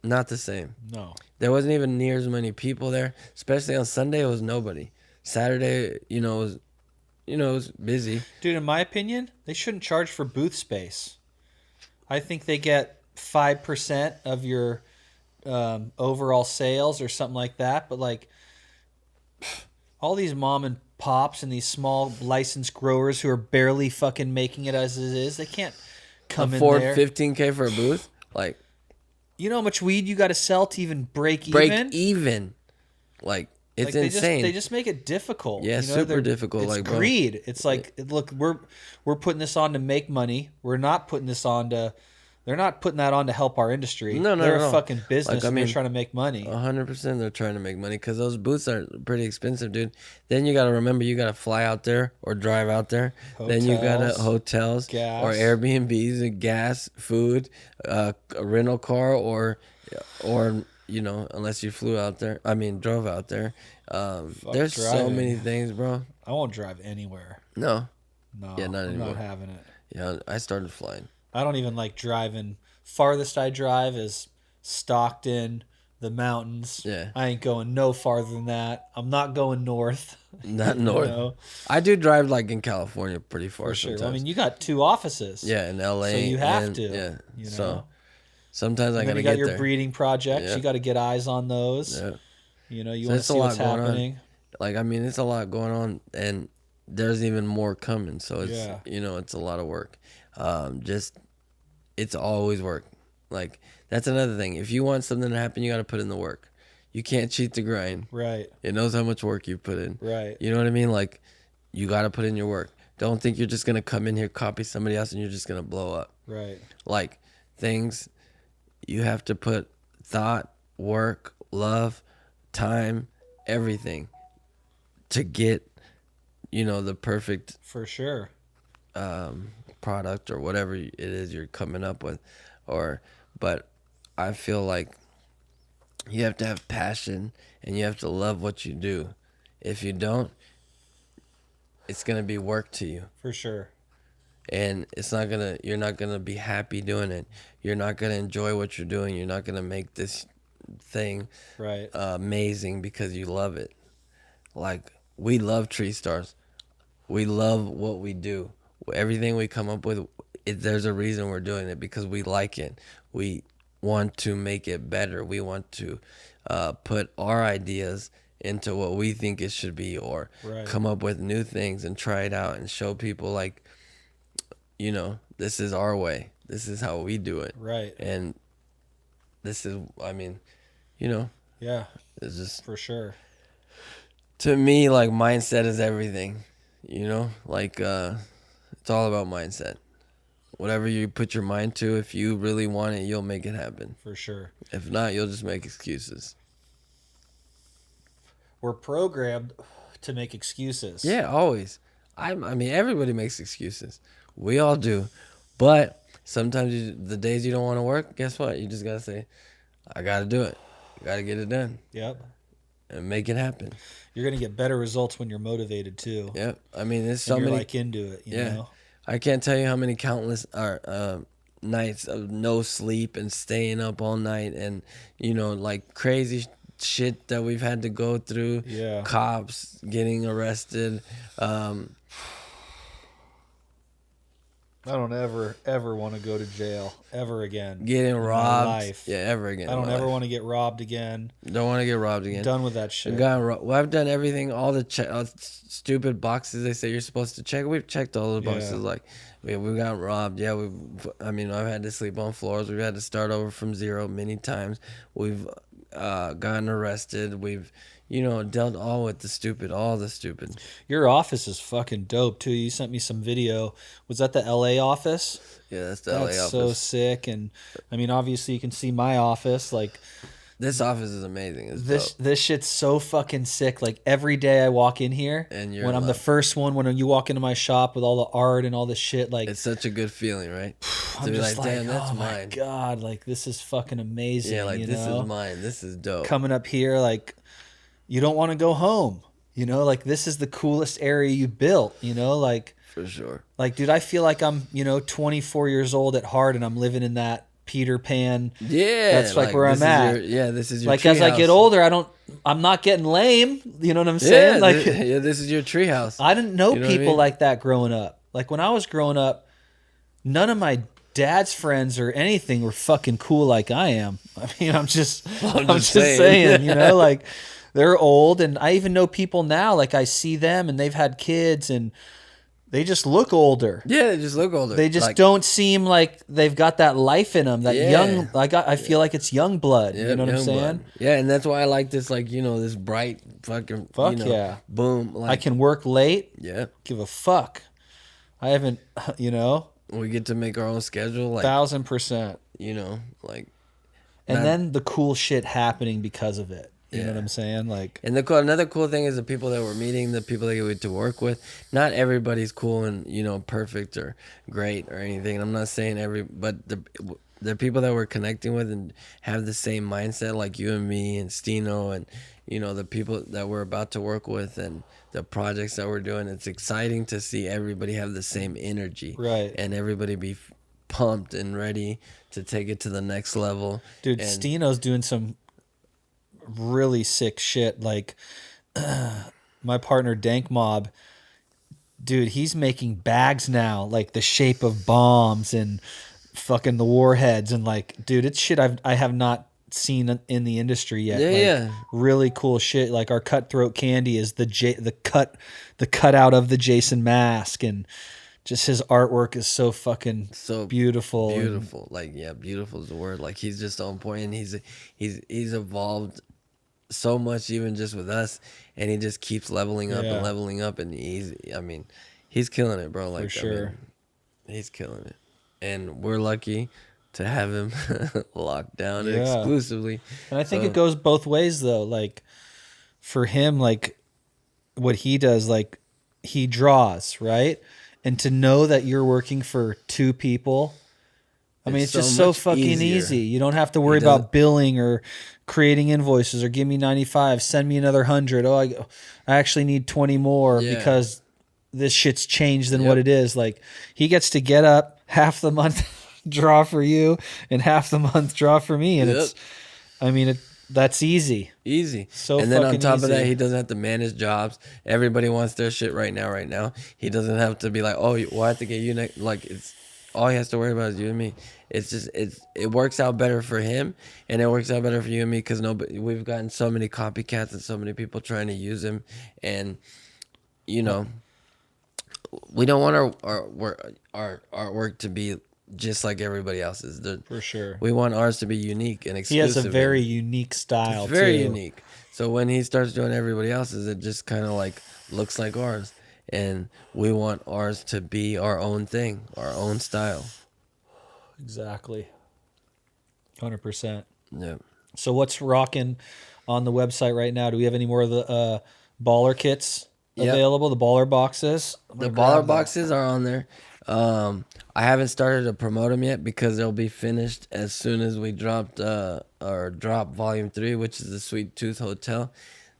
[SPEAKER 2] not the same.
[SPEAKER 1] No.
[SPEAKER 2] There wasn't even near as many people there. Especially on Sunday, it was nobody. Saturday, it was busy.
[SPEAKER 1] Dude, in my opinion, they shouldn't charge for booth space. I think they get 5% of your overall sales or something like that. But like, all these mom and pops and these small licensed growers who are barely fucking making it as it is, they can't
[SPEAKER 2] afford
[SPEAKER 1] in there.
[SPEAKER 2] $15K for a booth. Like,
[SPEAKER 1] you know how much weed you got to sell to even break even?
[SPEAKER 2] Break even. Like, it's
[SPEAKER 1] like
[SPEAKER 2] insane.
[SPEAKER 1] They just make it difficult.
[SPEAKER 2] Yeah, super difficult.
[SPEAKER 1] It's
[SPEAKER 2] like, bro.
[SPEAKER 1] greed. It's like, look, we're putting this on to make money. We're not putting this on to. They're not putting that on to help our industry.
[SPEAKER 2] No,
[SPEAKER 1] they're a fucking business.
[SPEAKER 2] Like,
[SPEAKER 1] and they're trying to make money.
[SPEAKER 2] 100%, they're trying to make money because those booths are pretty expensive, dude. Then you got to remember, you got to fly out there or drive out there. Then you got to hotels
[SPEAKER 1] gas.
[SPEAKER 2] or Airbnbs and gas, food, a rental car, or unless you flew out there. I mean, drove out there. There's so many things, bro.
[SPEAKER 1] I won't drive anywhere.
[SPEAKER 2] No.
[SPEAKER 1] No.
[SPEAKER 2] Yeah, not anymore.
[SPEAKER 1] I'm not having it.
[SPEAKER 2] Yeah, I started flying.
[SPEAKER 1] I don't even like driving. Farthest I drive is Stockton, the mountains.
[SPEAKER 2] Yeah.
[SPEAKER 1] I ain't going no farther than that. I'm not going north.
[SPEAKER 2] Not north. I do drive like in California pretty far.
[SPEAKER 1] For sure.
[SPEAKER 2] Sometimes.
[SPEAKER 1] I mean, you got 2 offices.
[SPEAKER 2] Yeah, in LA.
[SPEAKER 1] So you have to.
[SPEAKER 2] Yeah.
[SPEAKER 1] You know?
[SPEAKER 2] So sometimes I gotta
[SPEAKER 1] you got
[SPEAKER 2] get
[SPEAKER 1] your
[SPEAKER 2] there.
[SPEAKER 1] breeding projects.
[SPEAKER 2] Yeah.
[SPEAKER 1] You got to get eyes on those.
[SPEAKER 2] Yeah.
[SPEAKER 1] You want to see what's happening.
[SPEAKER 2] Like, I mean, it's a lot going on, and there's even more coming. So it's it's a lot of work. It's always work. Like, that's another thing. If you want something to happen, you got to put in the work. You can't cheat the grind.
[SPEAKER 1] Right.
[SPEAKER 2] It knows how much work you put in.
[SPEAKER 1] Right.
[SPEAKER 2] You know what I mean? Like, you got to put in your work. Don't think you're just going to come in here, copy somebody else, and you're just going to blow up.
[SPEAKER 1] Right.
[SPEAKER 2] Like, things, you have to put thought, work, love, time, everything to get, the perfect
[SPEAKER 1] For sure.
[SPEAKER 2] product or whatever it is you're coming up with. But I feel like you have to have passion and you have to love what you do. If you don't, it's going to be work to you.
[SPEAKER 1] For sure.
[SPEAKER 2] And you're not going to be happy doing it. You're not going to enjoy what you're doing. You're not going to make this thing amazing because you love it. Like, we love Treestars. We love what we do. Everything we come up with, there's a reason we're doing it, because we like it. We want to make it better. We want to put our ideas into what we think it should be, or come up with new things and try it out and show people, like, this is our way. This is how we do it.
[SPEAKER 1] Right.
[SPEAKER 2] And this is, I mean,
[SPEAKER 1] Yeah.
[SPEAKER 2] it's just,
[SPEAKER 1] for sure.
[SPEAKER 2] To me, like, mindset is everything. Like, it's all about mindset. Whatever you put your mind to, if you really want it, you'll make it happen.
[SPEAKER 1] For sure.
[SPEAKER 2] If not, you'll just make excuses.
[SPEAKER 1] We're programmed to make excuses.
[SPEAKER 2] Yeah, always. I mean, everybody makes excuses. We all do. But sometimes the days you don't want to work, guess what? You just got to say, I got to do it. Got to get it done.
[SPEAKER 1] Yep.
[SPEAKER 2] and make it happen.
[SPEAKER 1] You're gonna get better results when you're motivated too.
[SPEAKER 2] Yep. I mean, there's
[SPEAKER 1] And
[SPEAKER 2] so
[SPEAKER 1] you're
[SPEAKER 2] many.
[SPEAKER 1] like into it, you know.
[SPEAKER 2] I can't tell you how many countless nights of no sleep and staying up all night, and like crazy shit that we've had to go through.
[SPEAKER 1] Yeah.
[SPEAKER 2] Cops getting arrested.
[SPEAKER 1] I don't ever want to go to jail ever again.
[SPEAKER 2] Getting
[SPEAKER 1] in my
[SPEAKER 2] robbed.
[SPEAKER 1] life.
[SPEAKER 2] Yeah, ever again.
[SPEAKER 1] I don't ever want to get robbed again.
[SPEAKER 2] Don't want to get robbed again.
[SPEAKER 1] Done with that shit.
[SPEAKER 2] Well, I've done everything, all the stupid boxes they say you're supposed to check. We've checked all the boxes.
[SPEAKER 1] Yeah.
[SPEAKER 2] Like, we got robbed. Yeah, I've had to sleep on floors. We've had to start over from zero many times. We've gotten arrested. We've, dealt all the stupid.
[SPEAKER 1] Your office is fucking dope too. You sent me some video. Was that the LA office?
[SPEAKER 2] Yeah, that's the LA office.
[SPEAKER 1] That's so sick. And I mean, obviously you can see my office. Like,
[SPEAKER 2] this office is amazing. It's
[SPEAKER 1] this shit's so fucking sick. Like every day I walk in here,
[SPEAKER 2] and
[SPEAKER 1] when I'm the first one, when you walk into my shop with all the art and all this shit, like
[SPEAKER 2] it's such a good feeling, right?
[SPEAKER 1] I'm just like,
[SPEAKER 2] damn, that's
[SPEAKER 1] oh
[SPEAKER 2] mine.
[SPEAKER 1] My god, like this is fucking amazing.
[SPEAKER 2] Yeah, like this is mine. This is dope.
[SPEAKER 1] Coming up here, like you don't want to go home. Like this is the coolest area you built. Like
[SPEAKER 2] for sure.
[SPEAKER 1] Like, dude, I feel like I'm 24 years old at heart, and I'm living in that Peter Pan.
[SPEAKER 2] Yeah,
[SPEAKER 1] that's like where I'm at.
[SPEAKER 2] This is your
[SPEAKER 1] like as I get older, I'm not getting lame. You know what I'm saying?
[SPEAKER 2] Yeah,
[SPEAKER 1] like
[SPEAKER 2] this is your treehouse.
[SPEAKER 1] I didn't know people like that growing up. Like when I was growing up, none of my dad's friends or anything were fucking cool like I am. I mean, I'm just saying, like they're old, and I even know people now. Like I see them, and they've had kids, and they just look older.
[SPEAKER 2] Yeah, they just look older.
[SPEAKER 1] They just don't seem like they've got that life in them. That young, I feel like it's young blood.
[SPEAKER 2] Yeah,
[SPEAKER 1] you know what I'm saying?
[SPEAKER 2] Blood. Yeah, and that's why I like this, like, this bright fucking,
[SPEAKER 1] yeah,
[SPEAKER 2] boom. Like,
[SPEAKER 1] I can work late.
[SPEAKER 2] Yeah.
[SPEAKER 1] Give a fuck. I haven't,
[SPEAKER 2] We get to make our own schedule. Like
[SPEAKER 1] 1,000%.
[SPEAKER 2] Like.
[SPEAKER 1] And then the cool shit happening because of it. You know what I'm saying? Like,
[SPEAKER 2] and another cool thing is the people that we're meeting, the people that we get to work with. Not everybody's cool and perfect or great or anything. I'm not saying but the people that we're connecting with and have the same mindset, like you and me and Stino, and the people that we're about to work with and the projects that we're doing. It's exciting to see everybody have the same energy,
[SPEAKER 1] right?
[SPEAKER 2] And everybody be pumped and ready to take it to the next level.
[SPEAKER 1] Dude, Stino's doing some really sick shit. Like my partner Dank Mob, dude, he's making bags now, like the shape of bombs and fucking the warheads, and like, dude, it's shit I have not seen in the industry yet.
[SPEAKER 2] Yeah,
[SPEAKER 1] really cool shit. Like our cutthroat candy is the cutout of the Jason mask, and just his artwork is so fucking beautiful.
[SPEAKER 2] Beautiful. Like, yeah, beautiful is the word. Like he's just on point, and he's evolved so much, even just with us, and he just keeps leveling up and leveling up, and he's killing it, bro. Like,
[SPEAKER 1] for sure,
[SPEAKER 2] he's killing it, and we're lucky to have him locked down exclusively.
[SPEAKER 1] And I think it goes both ways though. Like for him, like what he does, like he draws, right? And to know that you're working for two people, I mean, it's just so fucking easy. You don't have to worry about billing or creating invoices or give me 95, send me another 100. Oh, I actually need 20 more because this shit's changed than what it is. Like he gets to get up half the month, draw for you, and half the month draw for me. And that's easy.
[SPEAKER 2] Easy.
[SPEAKER 1] And
[SPEAKER 2] then on top of that, he doesn't have to manage jobs. Everybody wants their shit right now. He doesn't have to be like, oh, well, I have to get you next. Like, it's all he has to worry about is you and me. It's just, it works out better for him, and it works out better for you and me, because we've gotten so many copycats and so many people trying to use him. And, we don't want our artwork to be just like everybody else's.
[SPEAKER 1] For sure.
[SPEAKER 2] We want ours to be unique and exclusive.
[SPEAKER 1] He has a very unique style,
[SPEAKER 2] it's very unique. So when he starts doing everybody else's, it just kind of like looks like ours. And we want ours to be our own thing, our own style.
[SPEAKER 1] Exactly. 100%.
[SPEAKER 2] Yeah.
[SPEAKER 1] So what's rocking on the website right now? Do we have any more of the baller kits available? The baller boxes?
[SPEAKER 2] The baller boxes are on there. I haven't started to promote them yet because they'll be finished as soon as we drop Volume 3, which is the Sweet Tooth Hotel.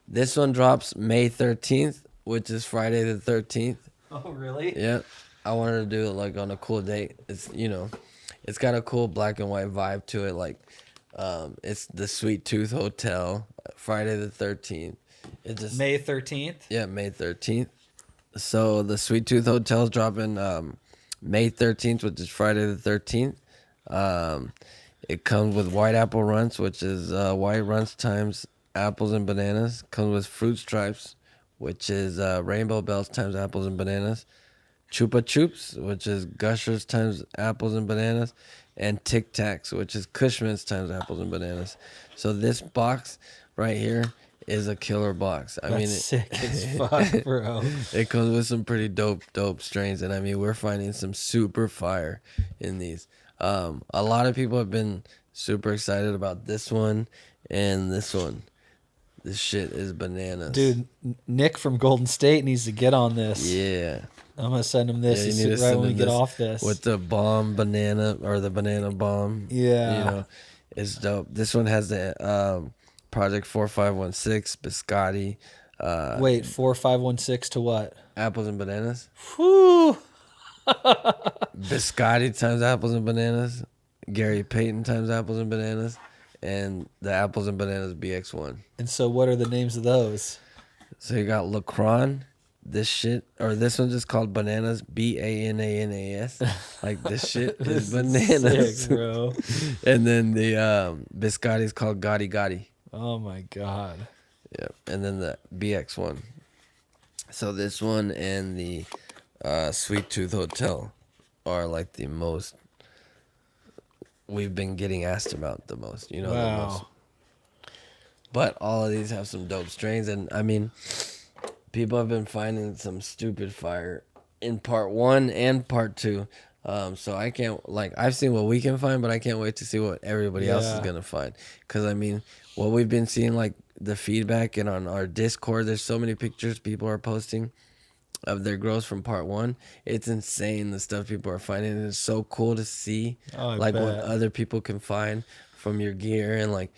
[SPEAKER 2] This one drops May 13th, which is Friday the 13th.
[SPEAKER 1] Oh, really?
[SPEAKER 2] Yeah. I wanted to do it like on a cool date. It's, it's got a cool black and white vibe to it. Like, it's the Sweet Tooth Hotel, Friday the 13th. It just
[SPEAKER 1] May 13th?
[SPEAKER 2] Yeah, May 13th. So the Sweet Tooth Hotel's dropping May 13th, which is Friday the 13th. It comes with white apple runts, which is white runts times apples and bananas. Comes with fruit stripes, which is rainbow bells times apples and bananas. Chupa Chups, which is Gushers times apples and bananas. And Tic Tacs, which is Cushman's times apples and bananas. So this box right here is a killer box.
[SPEAKER 1] That's sick as fuck, bro.
[SPEAKER 2] It comes with some pretty dope strains, and I mean we're finding some super fire in these. A lot of people have been super excited about this one and this one. This shit is bananas,
[SPEAKER 1] Dude. Nick from Golden State needs to get on this.
[SPEAKER 2] Yeah,
[SPEAKER 1] I'm gonna send him this
[SPEAKER 2] you need to
[SPEAKER 1] right
[SPEAKER 2] send
[SPEAKER 1] when we
[SPEAKER 2] him
[SPEAKER 1] get
[SPEAKER 2] this
[SPEAKER 1] off this.
[SPEAKER 2] with the bomb banana or the banana bomb.
[SPEAKER 1] Yeah,
[SPEAKER 2] it's dope. This one has the Project 4516 biscotti.
[SPEAKER 1] Wait, 4516 to what?
[SPEAKER 2] Apples and bananas.
[SPEAKER 1] Whew.
[SPEAKER 2] Biscotti times apples and bananas. Gary Payton times apples and bananas. And the apples and bananas BX1.
[SPEAKER 1] And so what are the names of those?
[SPEAKER 2] So you got Lacron. This one's just called bananas. Bananas. Like this shit is bananas.
[SPEAKER 1] Sick, bro.
[SPEAKER 2] And then the biscotti is called Gotti Gotti.
[SPEAKER 1] Oh my god.
[SPEAKER 2] Yeah. And then the BX1. So this one and the Sweet Tooth Hotel are like the most we've been getting asked about the most, the most. But all of these have some dope strains, and I mean, people have been finding some stupid fire in part 1 and part 2. So I can't, I've seen what we can find, but I can't wait to see what everybody else is gonna find. Cause I mean, what we've been seeing, the feedback and on our Discord, there's so many pictures people are posting of their grows from part 1. It's insane the stuff people are finding. And it's so cool to see what other people can find from your gear, and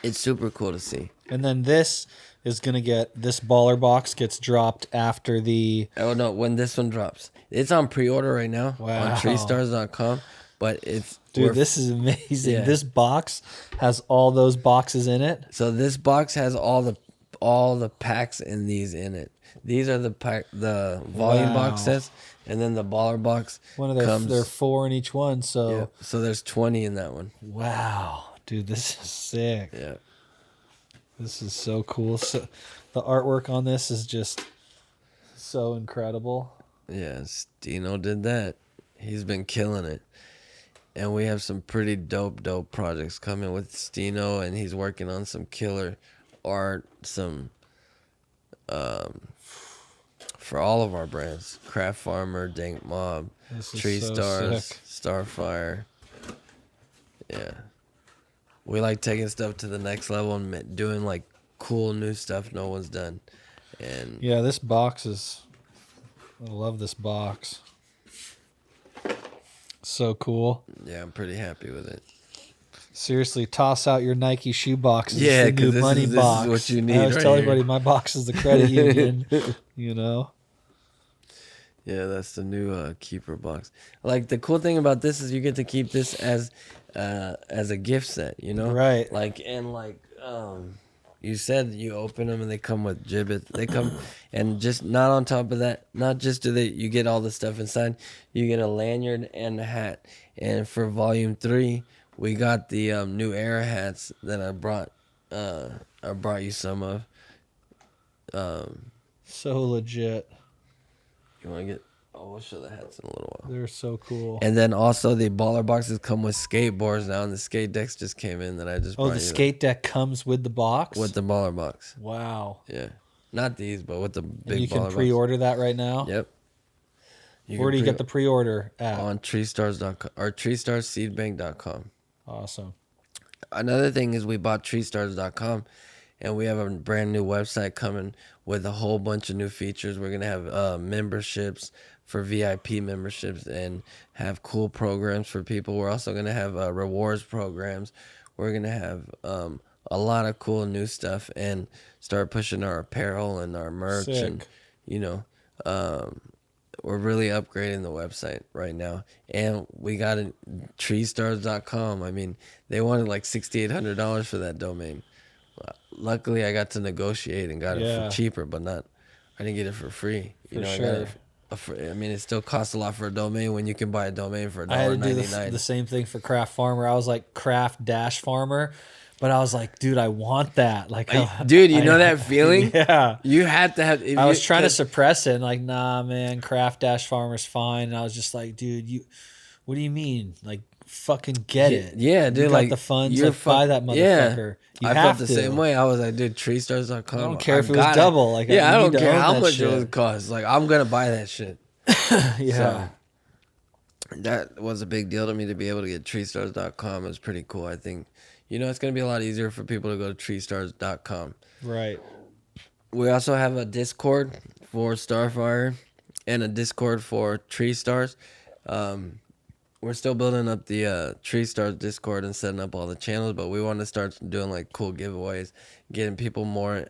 [SPEAKER 2] it's super cool to see.
[SPEAKER 1] And then this is gonna this baller box gets dropped after the
[SPEAKER 2] when this one drops. It's on pre-order right now on Treestars.com, but
[SPEAKER 1] this is amazing.
[SPEAKER 2] Yeah.
[SPEAKER 1] This box has all those boxes in it.
[SPEAKER 2] So this box has all the packs in these in it. These are the volume box sets, and then the baller box
[SPEAKER 1] There are 4 in each one, so
[SPEAKER 2] yeah. So there's 20 in that one.
[SPEAKER 1] Wow, dude, this is sick.
[SPEAKER 2] Yeah,
[SPEAKER 1] this is so cool. So the artwork on this is just so incredible.
[SPEAKER 2] Yeah, Stino did that. He's been killing it, and we have some pretty dope projects coming with Stino, and he's working on some killer art, some for all of our brands: Craft Farmer, Dank Mob, Treestars, Starfire. Yeah, we like taking stuff to the next level and doing cool new stuff no one's done. And
[SPEAKER 1] yeah, this box is. I love this box. So cool.
[SPEAKER 2] Yeah, I'm pretty happy with it.
[SPEAKER 1] Seriously, toss out your Nike shoe boxes.
[SPEAKER 2] Yeah,
[SPEAKER 1] because
[SPEAKER 2] this is what you need.
[SPEAKER 1] I always tell everybody my box is the credit union.
[SPEAKER 2] Yeah, that's the new keeper box. The cool thing about this is you get to keep this as a gift set,
[SPEAKER 1] Right.
[SPEAKER 2] You said you open them and they come with gibbets. They come, and just not on top of that, not just you get all the stuff inside, you get a lanyard and a hat. And for volume 3, we got the new Era hats that I brought you some of.
[SPEAKER 1] So legit.
[SPEAKER 2] You want to get? Oh, we'll show the hats in a little while.
[SPEAKER 1] They're so cool.
[SPEAKER 2] And then also the baller boxes come with skateboards now, and the skate decks just came in that I just brought
[SPEAKER 1] the skate deck comes with the box?
[SPEAKER 2] with the baller box.
[SPEAKER 1] Wow.
[SPEAKER 2] Yeah, not these, but with the big.
[SPEAKER 1] And you can
[SPEAKER 2] baller
[SPEAKER 1] pre-order that right now?
[SPEAKER 2] box. Yep.
[SPEAKER 1] Where do you get the pre-order at?
[SPEAKER 2] On Treestars.com or TreestarsSeedBank.com.
[SPEAKER 1] Awesome.
[SPEAKER 2] Another thing is we bought Treestars.com, and we have a brand new website coming with a whole bunch of new features. We're gonna have memberships for VIP memberships and have cool programs for people. We're also gonna have rewards programs. We're gonna have a lot of cool new stuff and start pushing our apparel and our merch.
[SPEAKER 1] Sick.
[SPEAKER 2] And you know, um, we're really upgrading the website right now, and we got a treestars.com. I mean, they wanted like $6,800 for that domain. Luckily, I got to negotiate and got it
[SPEAKER 1] Yeah.
[SPEAKER 2] for cheaper, but not. I didn't get it for free.
[SPEAKER 1] For
[SPEAKER 2] I got
[SPEAKER 1] sure.
[SPEAKER 2] it. I mean, it still costs a lot for a domain when you can buy a domain for
[SPEAKER 1] I had to do
[SPEAKER 2] $1.99.
[SPEAKER 1] the same thing for Craft Farmer. I was like Craft Dash Farmer, but I was like, dude, I want that. Like,
[SPEAKER 2] Dude, you know that feeling?
[SPEAKER 1] Yeah.
[SPEAKER 2] You had to have.
[SPEAKER 1] I was trying to suppress it and like, nah, man, Craft Dash Farmer's fine. And I was just like, dude, what do you mean? Like, fucking get it.
[SPEAKER 2] Yeah, dude.
[SPEAKER 1] You got
[SPEAKER 2] like
[SPEAKER 1] the funds,
[SPEAKER 2] you're
[SPEAKER 1] like, buy that motherfucker. You
[SPEAKER 2] I
[SPEAKER 1] have
[SPEAKER 2] felt the
[SPEAKER 1] to.
[SPEAKER 2] same way. I was like, dude, treestars.com.
[SPEAKER 1] I don't care if it was double. Like,
[SPEAKER 2] yeah, I
[SPEAKER 1] you
[SPEAKER 2] don't
[SPEAKER 1] need to
[SPEAKER 2] care
[SPEAKER 1] own
[SPEAKER 2] how
[SPEAKER 1] that
[SPEAKER 2] much
[SPEAKER 1] shit.
[SPEAKER 2] it would cost. Like, I'm gonna buy that shit.
[SPEAKER 1] Yeah.
[SPEAKER 2] So, that was a big deal to me to be able to get treestars.com. It was pretty cool. I think, it's gonna be a lot easier for people to go to treestars.com.
[SPEAKER 1] Right.
[SPEAKER 2] We also have a Discord for Starfire and a Discord for Treestars. We're still building up the Treestars Discord and setting up all the channels, but we want to start doing like cool giveaways, getting people more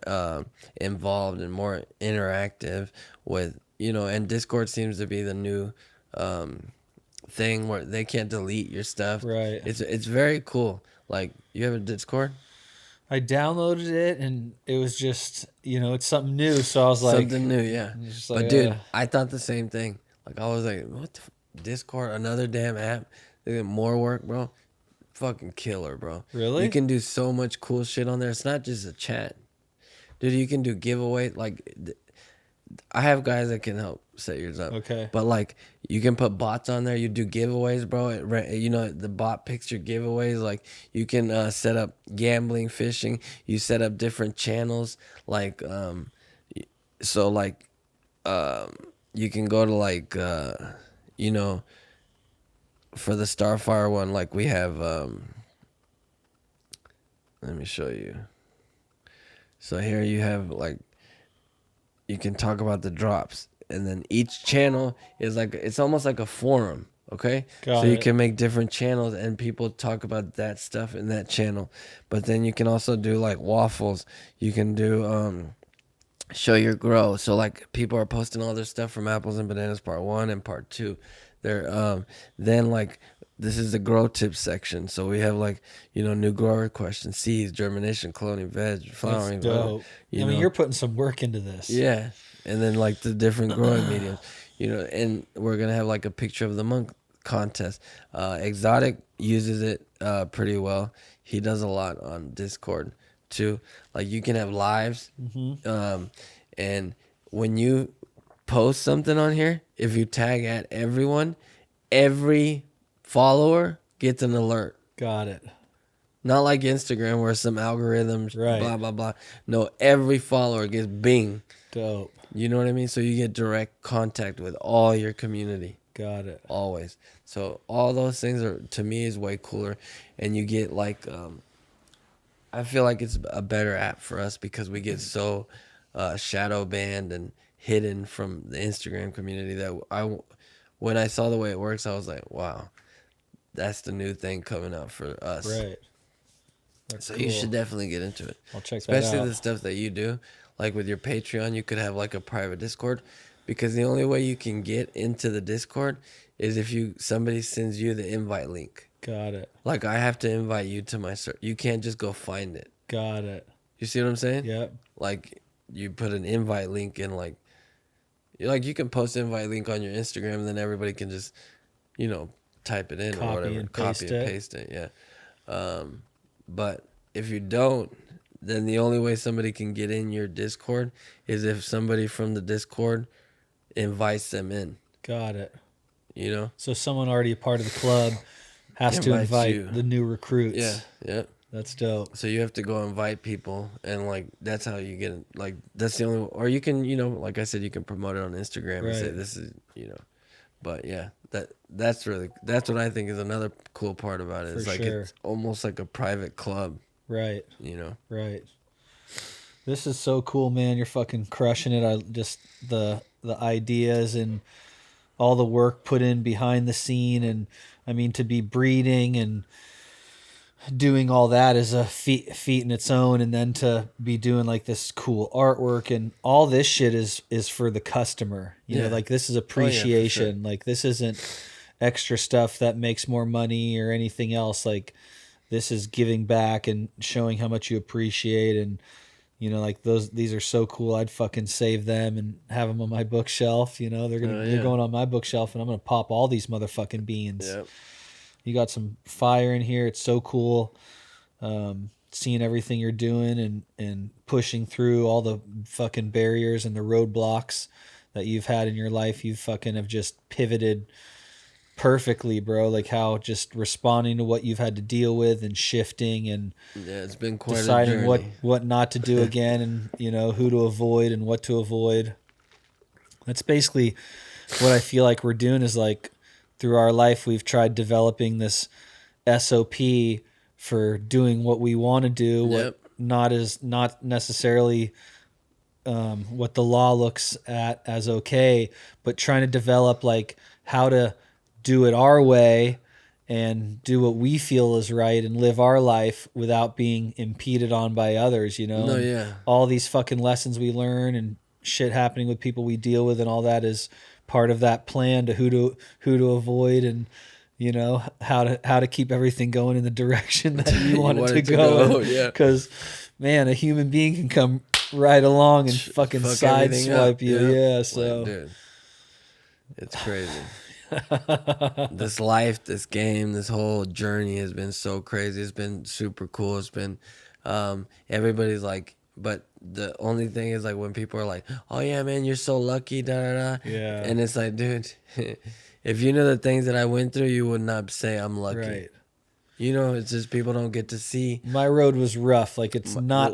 [SPEAKER 2] involved and more interactive with, and Discord seems to be the new thing where they can't delete your stuff.
[SPEAKER 1] Right.
[SPEAKER 2] It's very cool. Like, you have a Discord?
[SPEAKER 1] I downloaded it and it was just, it's something new. So I was like,
[SPEAKER 2] Something new, yeah.
[SPEAKER 1] just
[SPEAKER 2] But
[SPEAKER 1] like,
[SPEAKER 2] dude, I thought the same thing. Like, I was like, what the Discord, another damn app? They get more work, bro. Fucking killer, bro.
[SPEAKER 1] Really?
[SPEAKER 2] You can do so much cool shit on there. It's not just a chat. Dude, you can do giveaway. Like, I have guys that can help set yours up.
[SPEAKER 1] Okay.
[SPEAKER 2] But, like, you can put bots on there. You do giveaways, bro. The bot picks your giveaways. Like, you can set up gambling, fishing. You set up different channels. Like, so, like, you can go to, like, for the Starfire one, like, we have, let me show you. So here you have, like, you can talk about the drops, and then each channel is like, it's almost like a forum, okay?
[SPEAKER 1] Got
[SPEAKER 2] so you
[SPEAKER 1] it.
[SPEAKER 2] can make different channels and people talk about that stuff in that channel. But then you can also do like waffles. You can do show your grow. So like, people are posting all their stuff from Apples and Bananas Part 1 and Part 2. They're then like, this is the grow tips section. So we have like, new grower questions, seeds, germination, cloning, veg, flowering.
[SPEAKER 1] That's dope. I mean, you're putting some work into this.
[SPEAKER 2] Yeah. And then like the different growing mediums, and we're going to have like a picture of the monk contest. Exotic uses it pretty well. He does a lot on Discord too. Like, you can have lives. And when you post something on here, if you tag at everyone, every follower gets an alert.
[SPEAKER 1] Got it.
[SPEAKER 2] Not like Instagram where some algorithms,
[SPEAKER 1] Right.
[SPEAKER 2] blah, blah, blah. No, every follower gets bing.
[SPEAKER 1] Dope.
[SPEAKER 2] You know what I mean? So you get direct contact with all your community.
[SPEAKER 1] Got it.
[SPEAKER 2] Always. So all those things are, to me, is way cooler. And you get like, I feel like it's a better app for us because we get so shadow banned and hidden from the Instagram community that when I saw the way it works, I was like, wow, that's the new thing coming up for us.
[SPEAKER 1] Right. That's
[SPEAKER 2] So
[SPEAKER 1] cool.
[SPEAKER 2] you should definitely get into it.
[SPEAKER 1] I'll check
[SPEAKER 2] Especially
[SPEAKER 1] that out.
[SPEAKER 2] the stuff that you do. Like with your Patreon, you could have like a private Discord, because the only way you can get into the Discord is if somebody sends you the invite link.
[SPEAKER 1] Got it.
[SPEAKER 2] Like, I have to invite you to my server. You can't just go find it.
[SPEAKER 1] Got it.
[SPEAKER 2] You see what I'm saying?
[SPEAKER 1] Yep.
[SPEAKER 2] Like, you put an invite link in, like you can post invite link on your Instagram, and then everybody can just, type it in or
[SPEAKER 1] Copy
[SPEAKER 2] whatever.
[SPEAKER 1] and
[SPEAKER 2] Copy
[SPEAKER 1] paste
[SPEAKER 2] and
[SPEAKER 1] it.
[SPEAKER 2] paste it, yeah. But if you don't, then the only way somebody can get in your Discord is if somebody from the Discord invites them in,
[SPEAKER 1] Got it.
[SPEAKER 2] you know?
[SPEAKER 1] So someone already a part of the club has to
[SPEAKER 2] Invites
[SPEAKER 1] invite
[SPEAKER 2] you.
[SPEAKER 1] the new recruits.
[SPEAKER 2] Yeah, yeah.
[SPEAKER 1] That's dope.
[SPEAKER 2] So you have to go invite people, and like, that's how you get it. Like, that's the only, or you can, like I said, you can promote it on Instagram and say
[SPEAKER 1] Right.
[SPEAKER 2] this is, but yeah, that's what I think is another cool part about it. It's
[SPEAKER 1] For
[SPEAKER 2] like,
[SPEAKER 1] sure.
[SPEAKER 2] it's almost like a private club,
[SPEAKER 1] Right.
[SPEAKER 2] Right.
[SPEAKER 1] This is so cool, man. You're fucking crushing it. I just the ideas and all the work put in behind the scene, and I mean, to be breeding and doing all that is a feat in its own, and then to be doing like this cool artwork and all this shit is for the customer. You know, like this is appreciation.
[SPEAKER 2] Sure.
[SPEAKER 1] Like this isn't extra stuff that makes more money or anything else. Like this is giving back and showing how much you appreciate. And you know, like these are so cool. I'd fucking save them and have them on my bookshelf. You know, they're going on my bookshelf, and I'm gonna pop all these motherfucking beans.
[SPEAKER 2] Yep.
[SPEAKER 1] You got some fire in here. It's so cool. Seeing everything you're doing and pushing through all the fucking barriers and the roadblocks that you've had in your life. You fucking have just pivoted perfectly, bro. Like how just responding to what you've had to deal with and shifting and
[SPEAKER 2] it's been quite
[SPEAKER 1] deciding
[SPEAKER 2] a journey.
[SPEAKER 1] what not to do again, and you know who to avoid and what to avoid. That's basically what I feel like we're doing is like through our life we've tried developing this SOP for doing what we want to do, what not necessarily what the law looks at as okay, but trying to develop like how to do it our way and do what we feel is right and live our life without being impeded on by others, you know? All these fucking lessons we learn and shit happening with people we deal with and all that is part of that plan to who to avoid and you know how to keep everything going in the direction that you want it to go. Because man, a human being can come right along and fucking sideswipe you. So
[SPEAKER 2] like, dude, it's crazy. This life, this game, this whole journey has been so crazy. It's been super cool. It's been everybody's like, but the only thing is like when people are like, oh yeah man, you're so lucky, da da da.
[SPEAKER 1] Yeah.
[SPEAKER 2] And it's like, dude, if you know the things that I went through, you would not say I'm lucky.
[SPEAKER 1] Right.
[SPEAKER 2] You know, it's just people don't get to see.
[SPEAKER 1] My road was rough. Like it's not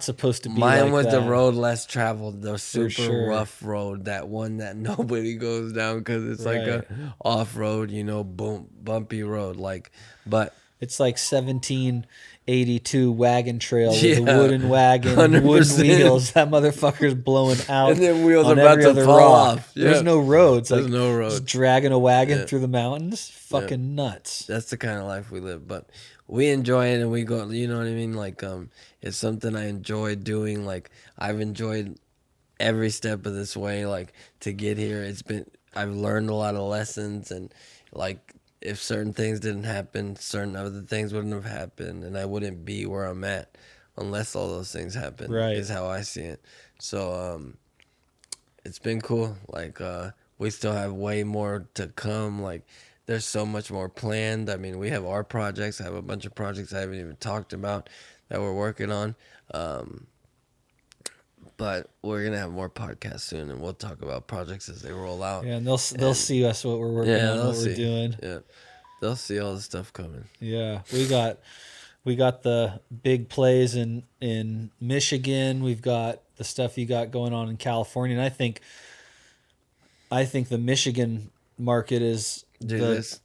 [SPEAKER 1] supposed to be.
[SPEAKER 2] Mine
[SPEAKER 1] like
[SPEAKER 2] was
[SPEAKER 1] that.
[SPEAKER 2] the road less traveled, the super rough road, that one that nobody goes down because it's like a off road, you know, bumpy road. Like, but
[SPEAKER 1] it's like 1782 wagon trail with a wooden wagon, 100%. Wooden wheels. That motherfucker's blowing out,
[SPEAKER 2] and then wheels are about to fall off.
[SPEAKER 1] There's no roads.
[SPEAKER 2] There's no roads.
[SPEAKER 1] Just dragging a wagon through the mountains. Fucking nuts.
[SPEAKER 2] That's the kind of life we live. But we enjoy it, and we go. You know what I mean? Like, it's something I enjoy doing. Like, I've enjoyed every step of this way. Like to get here, I've learned a lot of lessons, and like. If certain things didn't happen, certain other things wouldn't have happened, and I wouldn't be where I'm at unless all those things happened.
[SPEAKER 1] Right.
[SPEAKER 2] Is how I see it. So it's been cool. Like we still have way more to come. Like there's so much more planned. I mean, we have our projects. I have a bunch of projects I haven't even talked about that we're working on. But we're gonna have more podcasts soon, and we'll talk about projects as they roll out.
[SPEAKER 1] Yeah, and they'll see us what we're working on, what we're doing.
[SPEAKER 2] Yeah, they'll see all the stuff coming.
[SPEAKER 1] Yeah, we got the big plays in Michigan. We've got the stuff you got going on in California, and I think the Michigan market is the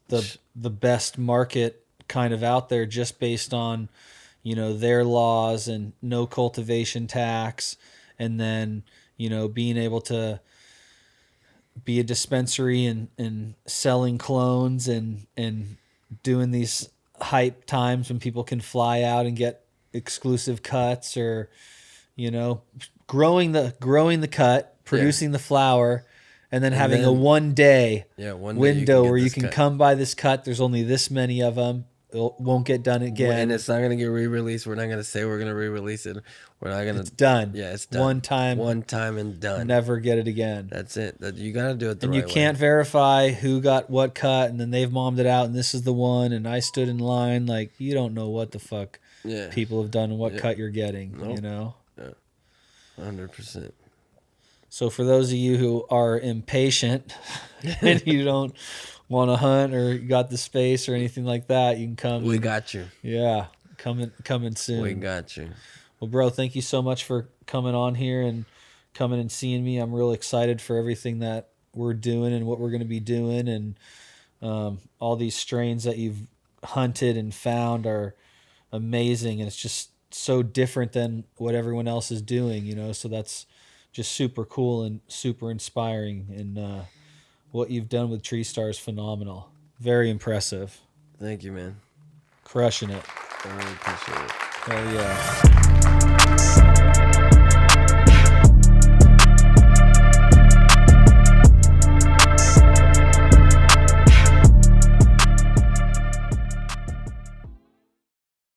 [SPEAKER 1] best market kind of out there, just based on you know their laws and no cultivation tax. And then, you know, being able to be a dispensary and selling clones and doing these hype times when people can fly out and get exclusive cuts, or, you know, growing the cut, producing the flower, and then having a one day window where you can come by this cut. There's only this many of them. It won't get done again.
[SPEAKER 2] And it's not going to get re-released. We're not going to say we're going to re-release it. We're not going to.
[SPEAKER 1] It's done.
[SPEAKER 2] Yeah, it's done. One time and done.
[SPEAKER 1] Never get it again.
[SPEAKER 2] That's it. You got to do it the right way.
[SPEAKER 1] And you can't verify who got what cut, and then they've mommed it out, and this is the one, and I stood in line. Like, you don't know what the fuck people have done and what cut you're getting, you know?
[SPEAKER 2] Yeah, 100%.
[SPEAKER 1] So for those of you who are impatient and you don't want to hunt or you got the space or anything like that, you can come.
[SPEAKER 2] We got you.
[SPEAKER 1] Yeah, coming soon.
[SPEAKER 2] We got you.
[SPEAKER 1] Well, bro, thank you so much for coming on here and coming and seeing me. I'm real excited for everything that we're doing and what we're going to be doing, and all these strains that you've hunted and found are amazing, and it's just so different than what everyone else is doing, you know. So that's just super cool and super inspiring, and what you've done with Treestars is phenomenal. Very impressive.
[SPEAKER 2] Thank you, man.
[SPEAKER 1] Crushing it.
[SPEAKER 2] I really appreciate it.
[SPEAKER 1] Hell yeah.